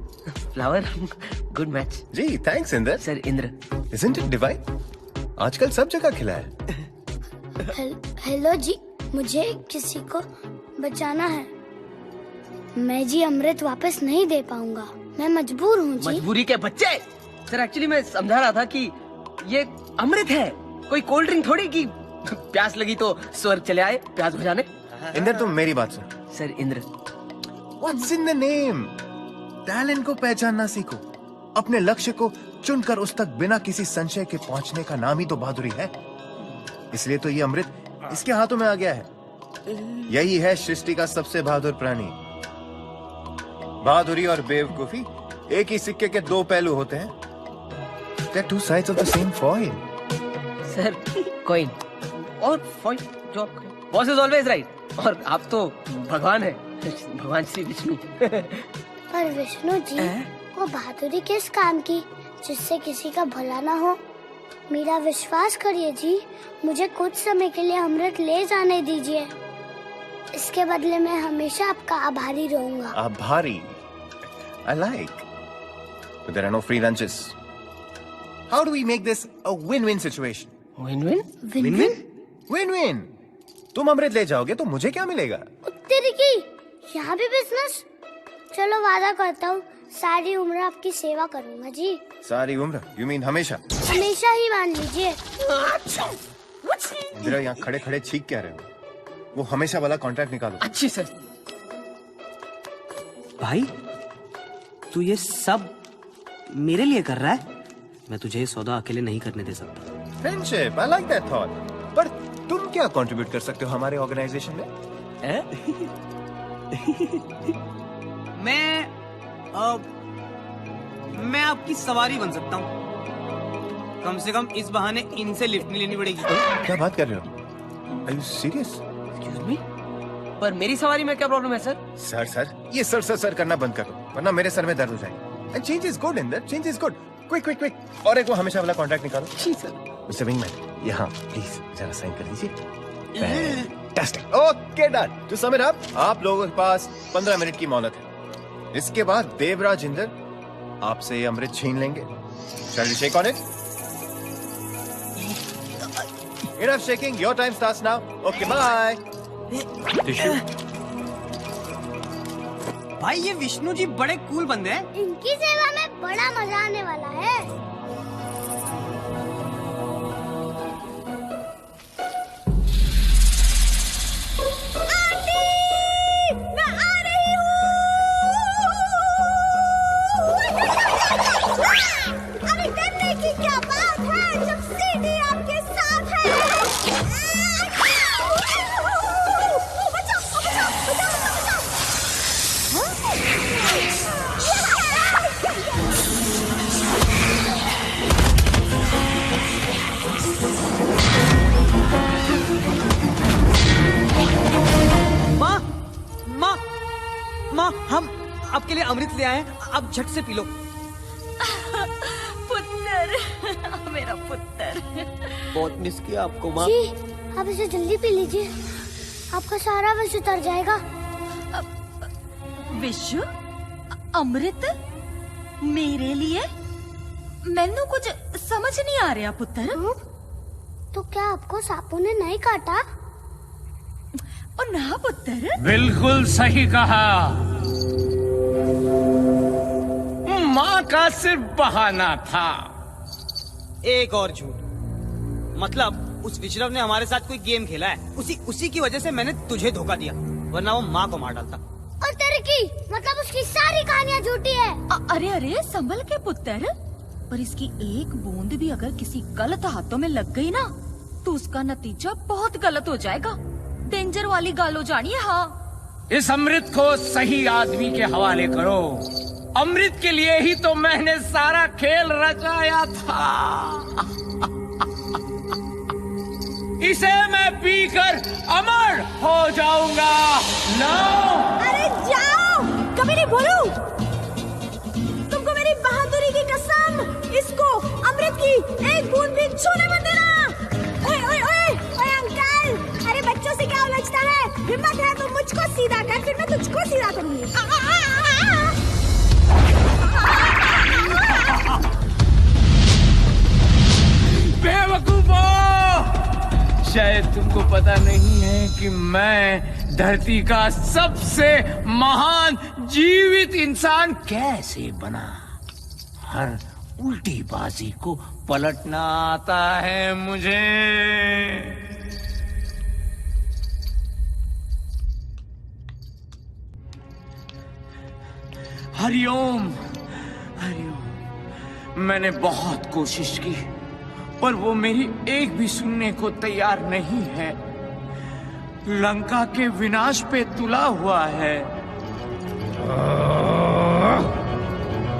Flower, good match. जी thanks Inder. Sir Indra. Isn't it divine? आजकल सब जगह खिला है। हेलो जी, मुझे किसी को बचाना है। मैं जी अमृत वापस नहीं दे पाऊंगा, मैं मजबूर हूँ जी। मजबूरी के बच्चे। सर एक्चुअली मैं समझा रहा था कि ये अमृत है, कोई कोल्ड ड्रिंक थोड़ी कि प्यास लगी तो स्वर्ग चले आए प्यास बुझाने। इंदर तुम मेरी बात सुन। Sir Indra. What's in the name? Talent को पहचानना सीखो, अपने लक्ष्य को चुनकर उस तक बिना किसी संशय के पहुंचने का नाम ही तो बहादुरी है। इसलिए तो ये अमृत इसके हाथों में आ गया है। यही है सृष्टि का सबसे बहादुर प्राणी। बहादुरी और बेवकूफी एक ही सिक्के के दो पहलू होते हैं। They're two sides of the same coin. Sir coin और फॉइन जो बॉस इज ऑलवेज राइट, और आप तो भगवान है, भगवान श्री विष्णु। पर विष्णु जी वो बहादुरी किस काम की जिससे किसी का भला ना हो? मेरा विश्वास करिए जी, मुझे कुछ समय के लिए अमृत ले जाने दीजिए। इसके बदले मैं हमेशा आपका आभारी रहूंगा। आभारी? I like. But there are no free lunches. How do we make this a win-win situation? Win-win? Win-win? Win-win. तुम अमृत ले जाओगे तो मुझे क्या मिलेगा? तेरी की यहाँ भी बिजनेस? चलो वादा करता हूँ सारी उम्र आपकी सेवा करूँगा जी। सारी उम्र? You mean हमेशा? हमेशा ही मान लीजिए। इंदिरा यहाँ खड़े खड़े छींक क्या रहे हो? वो हमेशा वाला कॉन्ट्रैक्ट निकालो। अच्छी सर। भाई तू ये सब मेरे लिए कर रहा है? मैं तुझे ये सौदा अकेले नहीं करने दे सकता। Friendship, I like that thought. पर तुम क्या कंट्रीब्यूट कर सकते हो हमारे ऑर्गेनाइजेशन में? मैं आपकी सवारी बन सकता हूँ। कम से कम इस बहाने इनसे लिफ्ट नहीं लेनी पड़ेगी। क्या बात कर रहे हो? Are you serious? Excuse me? पर मेरी सवारी में क्या प्रॉब्लम है सर? सर ये सर करना बंद करो, वरना मेरे सर में दर्द हो जाएगा। And change is good in that, change is good. Quick. और एक वो हमेशा वाला कॉन्ट्रैक्ट निकालो। जी सर। मिस्टर विंगमैन, यहाँ प्लीज जरा साइन कर दीजिए। Fantastic. Okay done. To sum it up, आप लोगों के पास 15 मिनट की मोहलत है। इसके बाद देवराज इंदर आपसे ये अमृत छीन लेंगे। Shall we shake on it? Enough shaking. Your time starts now. Okay, bye. Tissue. भाई ये विष्णु जी बड़े कूल बंदे हैं। इनकी सेवा में बड़ा मजा आने वाला है। अरे डरने की क्या बात है जब सीढ़ी आपके साथ है। माँ हम आपके लिए अमृत ले आए हैं, आप झट से पी लो। पुत्र, मेरा पुत्र। बहुत मिस किया आपको माँ। जी आप इसे जल्दी पी लीजिए, आपका सारा विष उतर जाएगा। विश्व अमृत मेरे लिए? मैनू कुछ समझ नहीं आ रहा पुत्र। तो क्या आपको सांपों ने नहीं काटा? और ना पुत्र। बिल्कुल सही कहा। माँ का सिर्फ बहाना था। एक और झूठ, मतलब उस विश्रव ने हमारे साथ कोई गेम खेला है, उसी की वजह से मैंने तुझे धोखा दिया, वरना वो माँ को मार डालता। और तेरे की मतलब उसकी सारी कहानियाँ झूठी है। अरे अरे संभल के पुत्र, पर इसकी एक बूंद भी अगर किसी गलत हाथों में लग गई ना तो उसका नतीजा बहुत गलत हो जाएगा। डेंजर वाली गाल हो जानी है। हाँ, इस अमृत को सही आदमी के हवाले करो। अमृत के लिए ही तो मैंने सारा खेल रचाया था। इसे मैं पीकर अमर हो जाऊंगा। लो। अरे जाओ, कभी नहीं बोलूं। तुमको मेरी बहादुरी की कसम, इसको अमृत की एक बूंद भी छूने मत देना। ओए ओए ओए ओए अंकल, अरे बच्चों से क्या उलझता है? हिम्मत है तो मुझको सीधा कर, फिर मैं तुझको सीधा करूंगी। बेवकूफो, शायद तुमको पता नहीं है कि मैं धरती का सबसे महान जीवित इंसान कैसे बना। हर उल्टी बाजी को पलटना आता है मुझे। हरिओम, हरिओम। मैंने बहुत कोशिश की पर वो मेरी एक भी सुनने को तैयार नहीं है। लंका के विनाश पे तुला हुआ है।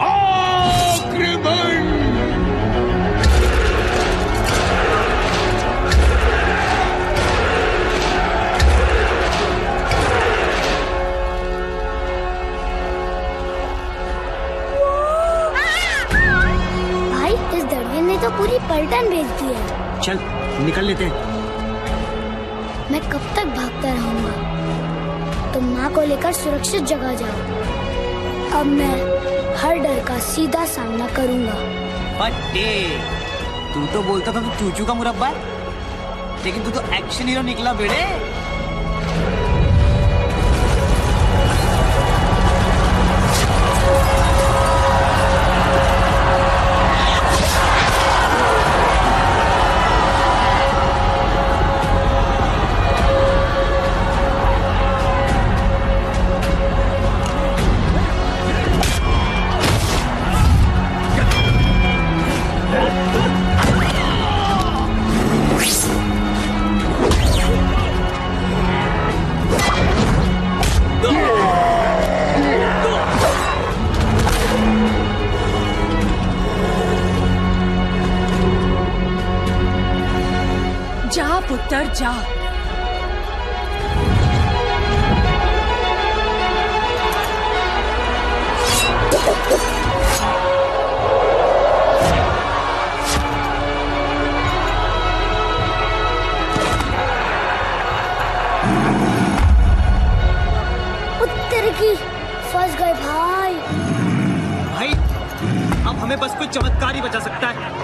आक्रमण! तो पूरी पलटन भेज दी है। चल निकल लेते हैं। मैं कब तक भागता रहूंगा? तुम माँ को लेकर सुरक्षित जगह जाओ। अब मैं हर डर का सीधा सामना करूंगा। बट्टे, तू तो बोलता था तू चूचू का मुरब्बा है, लेकिन तू तो एक्शन हीरो निकला बेटे। जा पुत्र जा। उत्तर की फंस गए भाई। भाई अब हमें बस कोई चमत्कार ही बचा सकता है।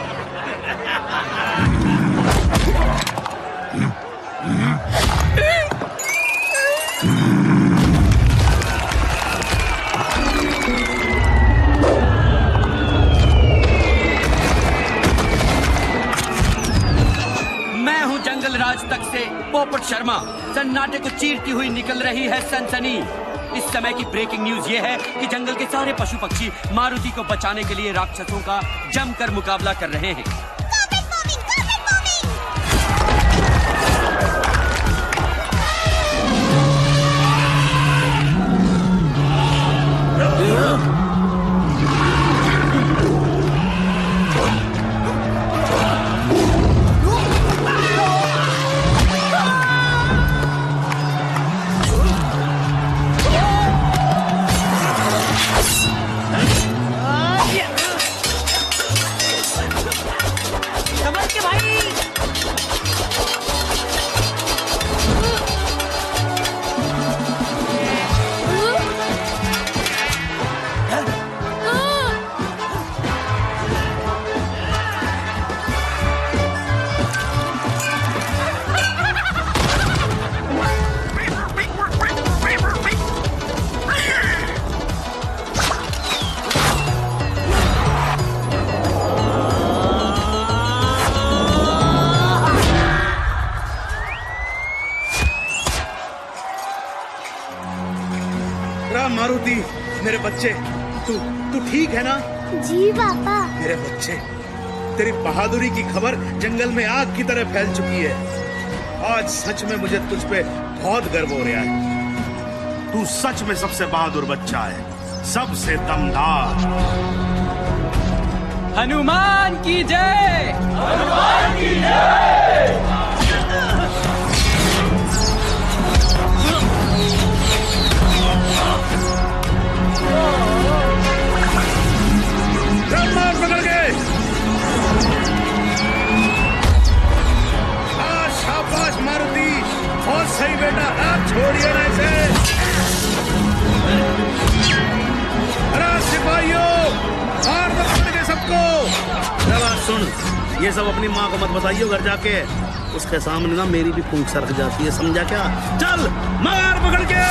मैं हूं जंगल राज तक से पोपट शर्मा। सन्नाटे को चीरती हुई निकल रही है सनसनी। इस समय की ब्रेकिंग न्यूज ये है कि जंगल के सारे पशु पक्षी मारुति को बचाने के लिए राक्षसों का जमकर मुकाबला कर रहे हैं। बच्चे, तू ठीक है ना? जी पापा। मेरे बच्चे, तेरी बहादुरी की खबर जंगल में आग की तरह फैल चुकी है। आज सच में मुझे तुझ पे बहुत गर्व हो रहा है। तू सच में सबसे बहादुर बच्चा है, सबसे दमदार। हनुमान की जय! हनुमान की जय! ब्रह्मास्त्र पकड़ गए। शाबाश मारुति, बहुत सही बेटा, आप छोड़िए ना इसे। अरे सिपाहियों, मार दो पकड़ के सबको। बात सुन, ये सब अपनी माँ को मत बताइए घर जाके, उसके सामने ना मेरी भी पूंछ सरक जाती है, समझा क्या? चल मार पकड़ के।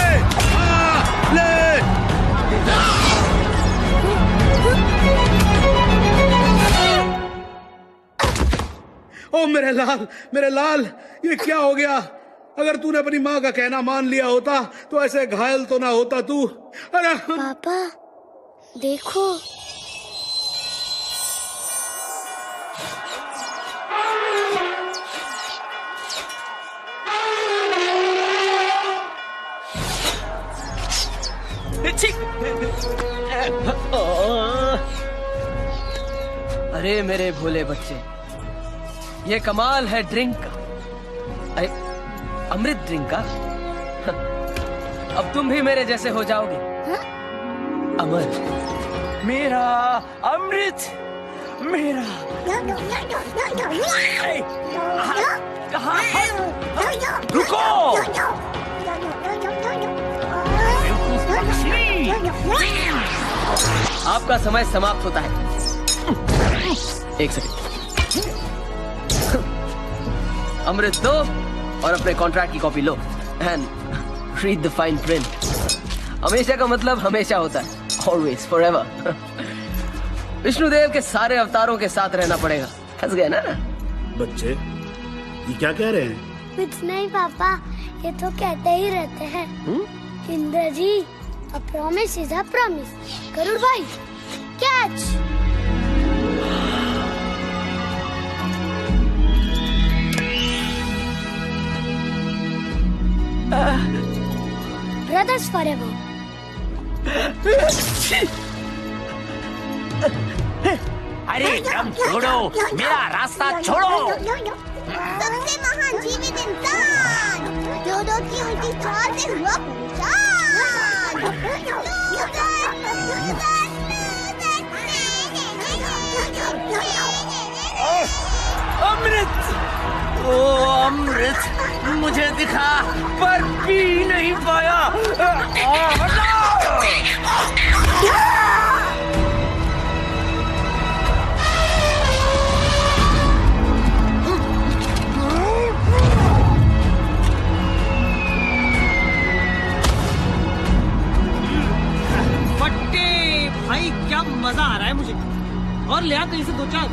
ले ओ मेरे लाल, ये क्या हो गया? अगर तूने अपनी माँ का कहना मान लिया होता तो ऐसे घायल तो ना होता तू। अरे पापा देखो, अरे मेरे भोले बच्चे, ये कमाल है ड्रिंक का, अमृत ड्रिंक का। अब तुम भी मेरे जैसे हो जाओगे। अमर, मेरा अमृत, मेरा। रुको, आपका समय समाप्त होता है। एक सेकंड, अमृत दो और अपने कॉन्ट्रैक्ट की copy low and read the fine print. हमेशा का मतलब हमेशा होता है, ऑलवेज, फॉरएवर। विष्णुदेव के सारे अवतारों के साथ रहना पड़ेगा। फंस गए ना? बच्चे, ये क्या कह रहे हैं? कुछ नहीं पापा, ये तो कहते ही रहते हैं। Indra ji, a promise is a promise. Garud भाई, कैच। Brothers forever. अरे दम छोड़ो, मेरा रास्ता छोड़ो। सबसे महान जीवित इंसान, डोडो की उल्टी चाल से हुआ परेशान। अमृत, ओ अमृत, मुझे दिखा पर पी नहीं पाया। फट्टे भाई, क्या मजा आ रहा है मुझे। और ले आ कहीं से दो चार।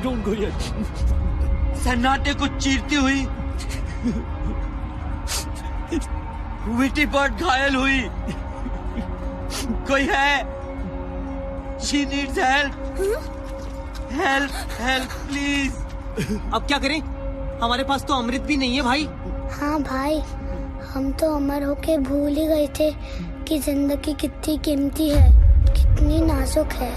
Don't go yet. सन्नाटे को चीरती हुई विटी बर्ड घायल हुई। कोई है? She needs help. Help, please. अब क्या करें? हमारे पास तो अमृत भी नहीं है भाई। हाँ भाई, हम तो अमर होके भूल ही गए थे कि जिंदगी कितनी कीमती है, कितनी नाजुक है।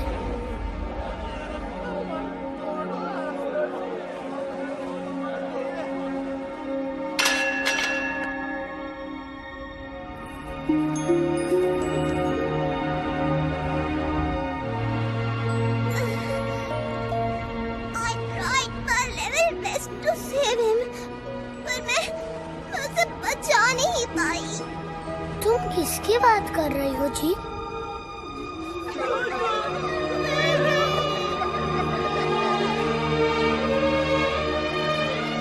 तुम किसकी बात कर रही हो जी?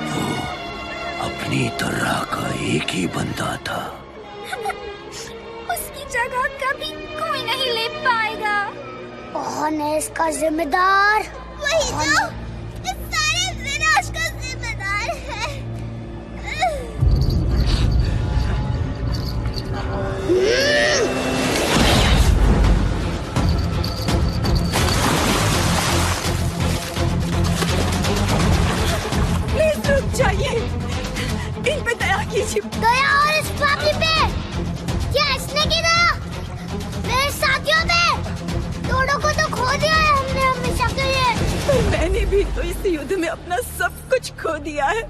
वो अपनी तरह का एक ही बंदा था। उसकी जगह कभी कोई नहीं ले पाएगा। कौन है इसका जिम्मेदार? वही जो इस सारे विनाश का जिम्मेदार है। प्लीज रुक जाइए, इन पे दया कीजिए। दया और इस पापी पे? क्या इसने की दया? मेरे साथियों पे? दोनों को तो खो दिया है हमने हमेशा के लिए। पर मैंने भी तो इस युद्ध में अपना सब कुछ खो दिया है।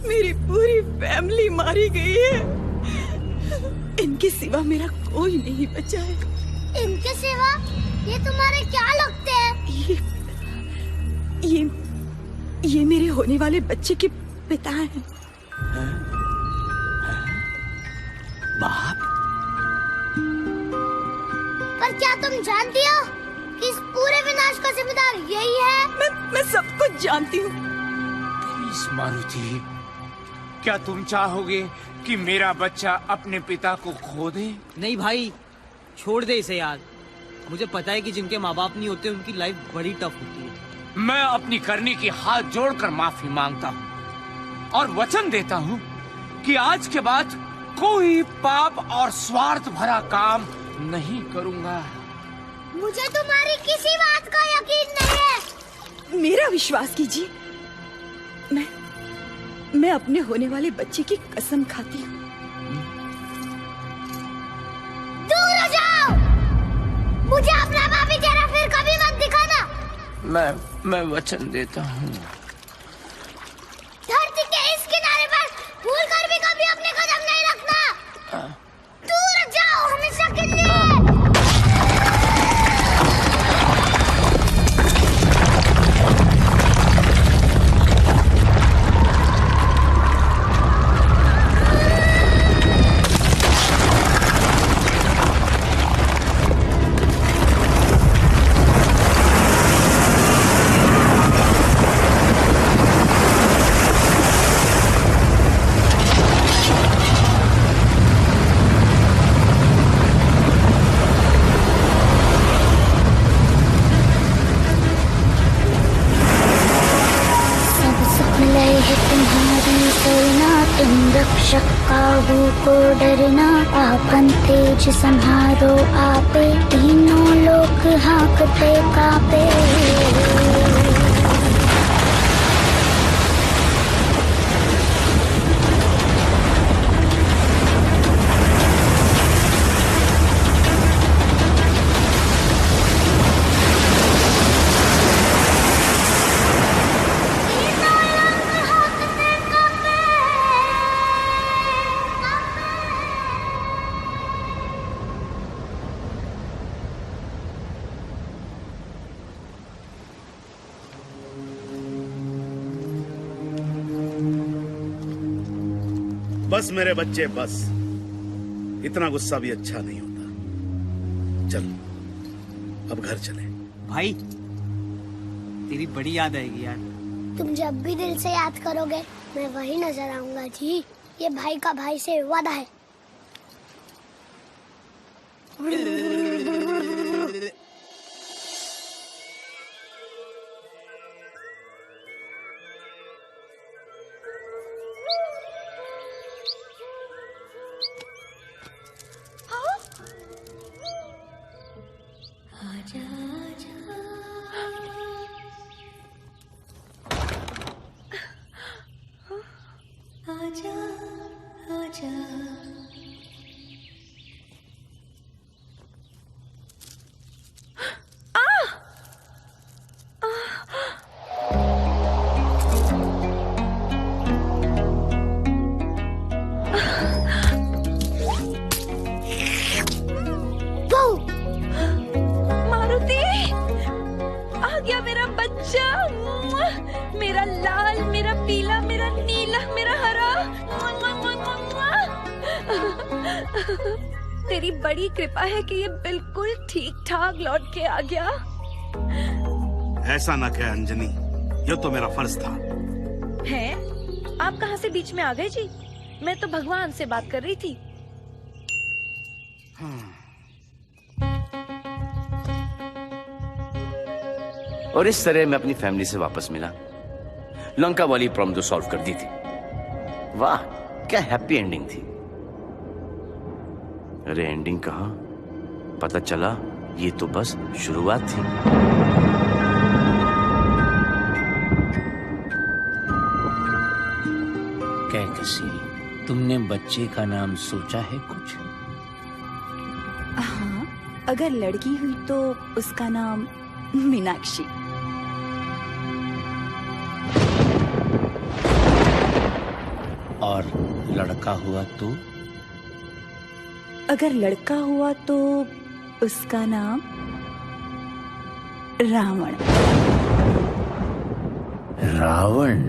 मेरी पूरी फैमिली मारी गई है। इनके सिवा मेरा कोई नहीं बचा है। इनके सिवा? ये तुम्हारे क्या लगते हैं? ये मेरे होने वाले बच्चे के पिता हैं। बाप? पर क्या तुम जानती हो कि इस पूरे विनाश का जिम्मेदार यही है? मैं सब कुछ जानती हूँ। प्लीज मारुति, क्या तुम चाहोगे कि मेरा बच्चा अपने पिता को खो दे? नहीं भाई, छोड़ दे इसे यार। मुझे पता है कि जिनके माँ बाप नहीं होते उनकी लाइफ बड़ी टफ होती है। मैं अपनी करनी की हाथ जोड़कर माफी मांगता हूँ और वचन देता हूँ कि आज के बाद कोई पाप और स्वार्थ भरा काम नहीं करूँगा। मुझे तुम्हारी किसी बात का यकीन नहीं है। मेरा विश्वास कीजिए, मैं अपने होने वाले बच्चे की कसम खाती हूँ। दूर हो जाओ! मुझे अपना पापी चेहरा फिर कभी मत दिखाना। मैं वचन देता हूँ। धरती के इस किनारे पर भूल कर भी कभी अपने कदम नहीं रखना। दूर जाओ हमेशा के लिए। रक्षक काबू को डरना, आपन तेज संहारो आपे, तीनों लोक हाँकते कापे। बस मेरे बच्चे बस, इतना गुस्सा भी अच्छा नहीं होता। चल अब घर चले। भाई तेरी बड़ी याद आएगी यार। तुम जब भी दिल से याद करोगे मैं वही नजर आऊंगा जी। ये भाई का भाई से वादा है। मेरा लाल, मेरा पीला, मेरा नीला, मेरा हरा। तेरी बड़ी कृपा है कि ये बिल्कुल ठीक ठाक लौट के आ गया। ऐसा ना कह अंजनी, ये तो मेरा फर्ज था। है? आप कहाँ से बीच में आ गए जी? मैं तो भगवान से बात कर रही थी। और इस तरह मैं अपनी फैमिली से वापस मिला। लंका वाली प्रॉब्लम तो सॉल्व कर दी थी। वाह, क्या हैप्पी एंडिंग थी। अरे एंडिंग कहाँ, पता चला ये तो बस शुरुआत थी। क्या कसीरी, तुमने बच्चे का नाम सोचा है कुछ? हाँ, अगर लड़की हुई तो उसका नाम मीनाक्षी। और लड़का हुआ तो? अगर लड़का हुआ तो उसका नाम रावण। रावण?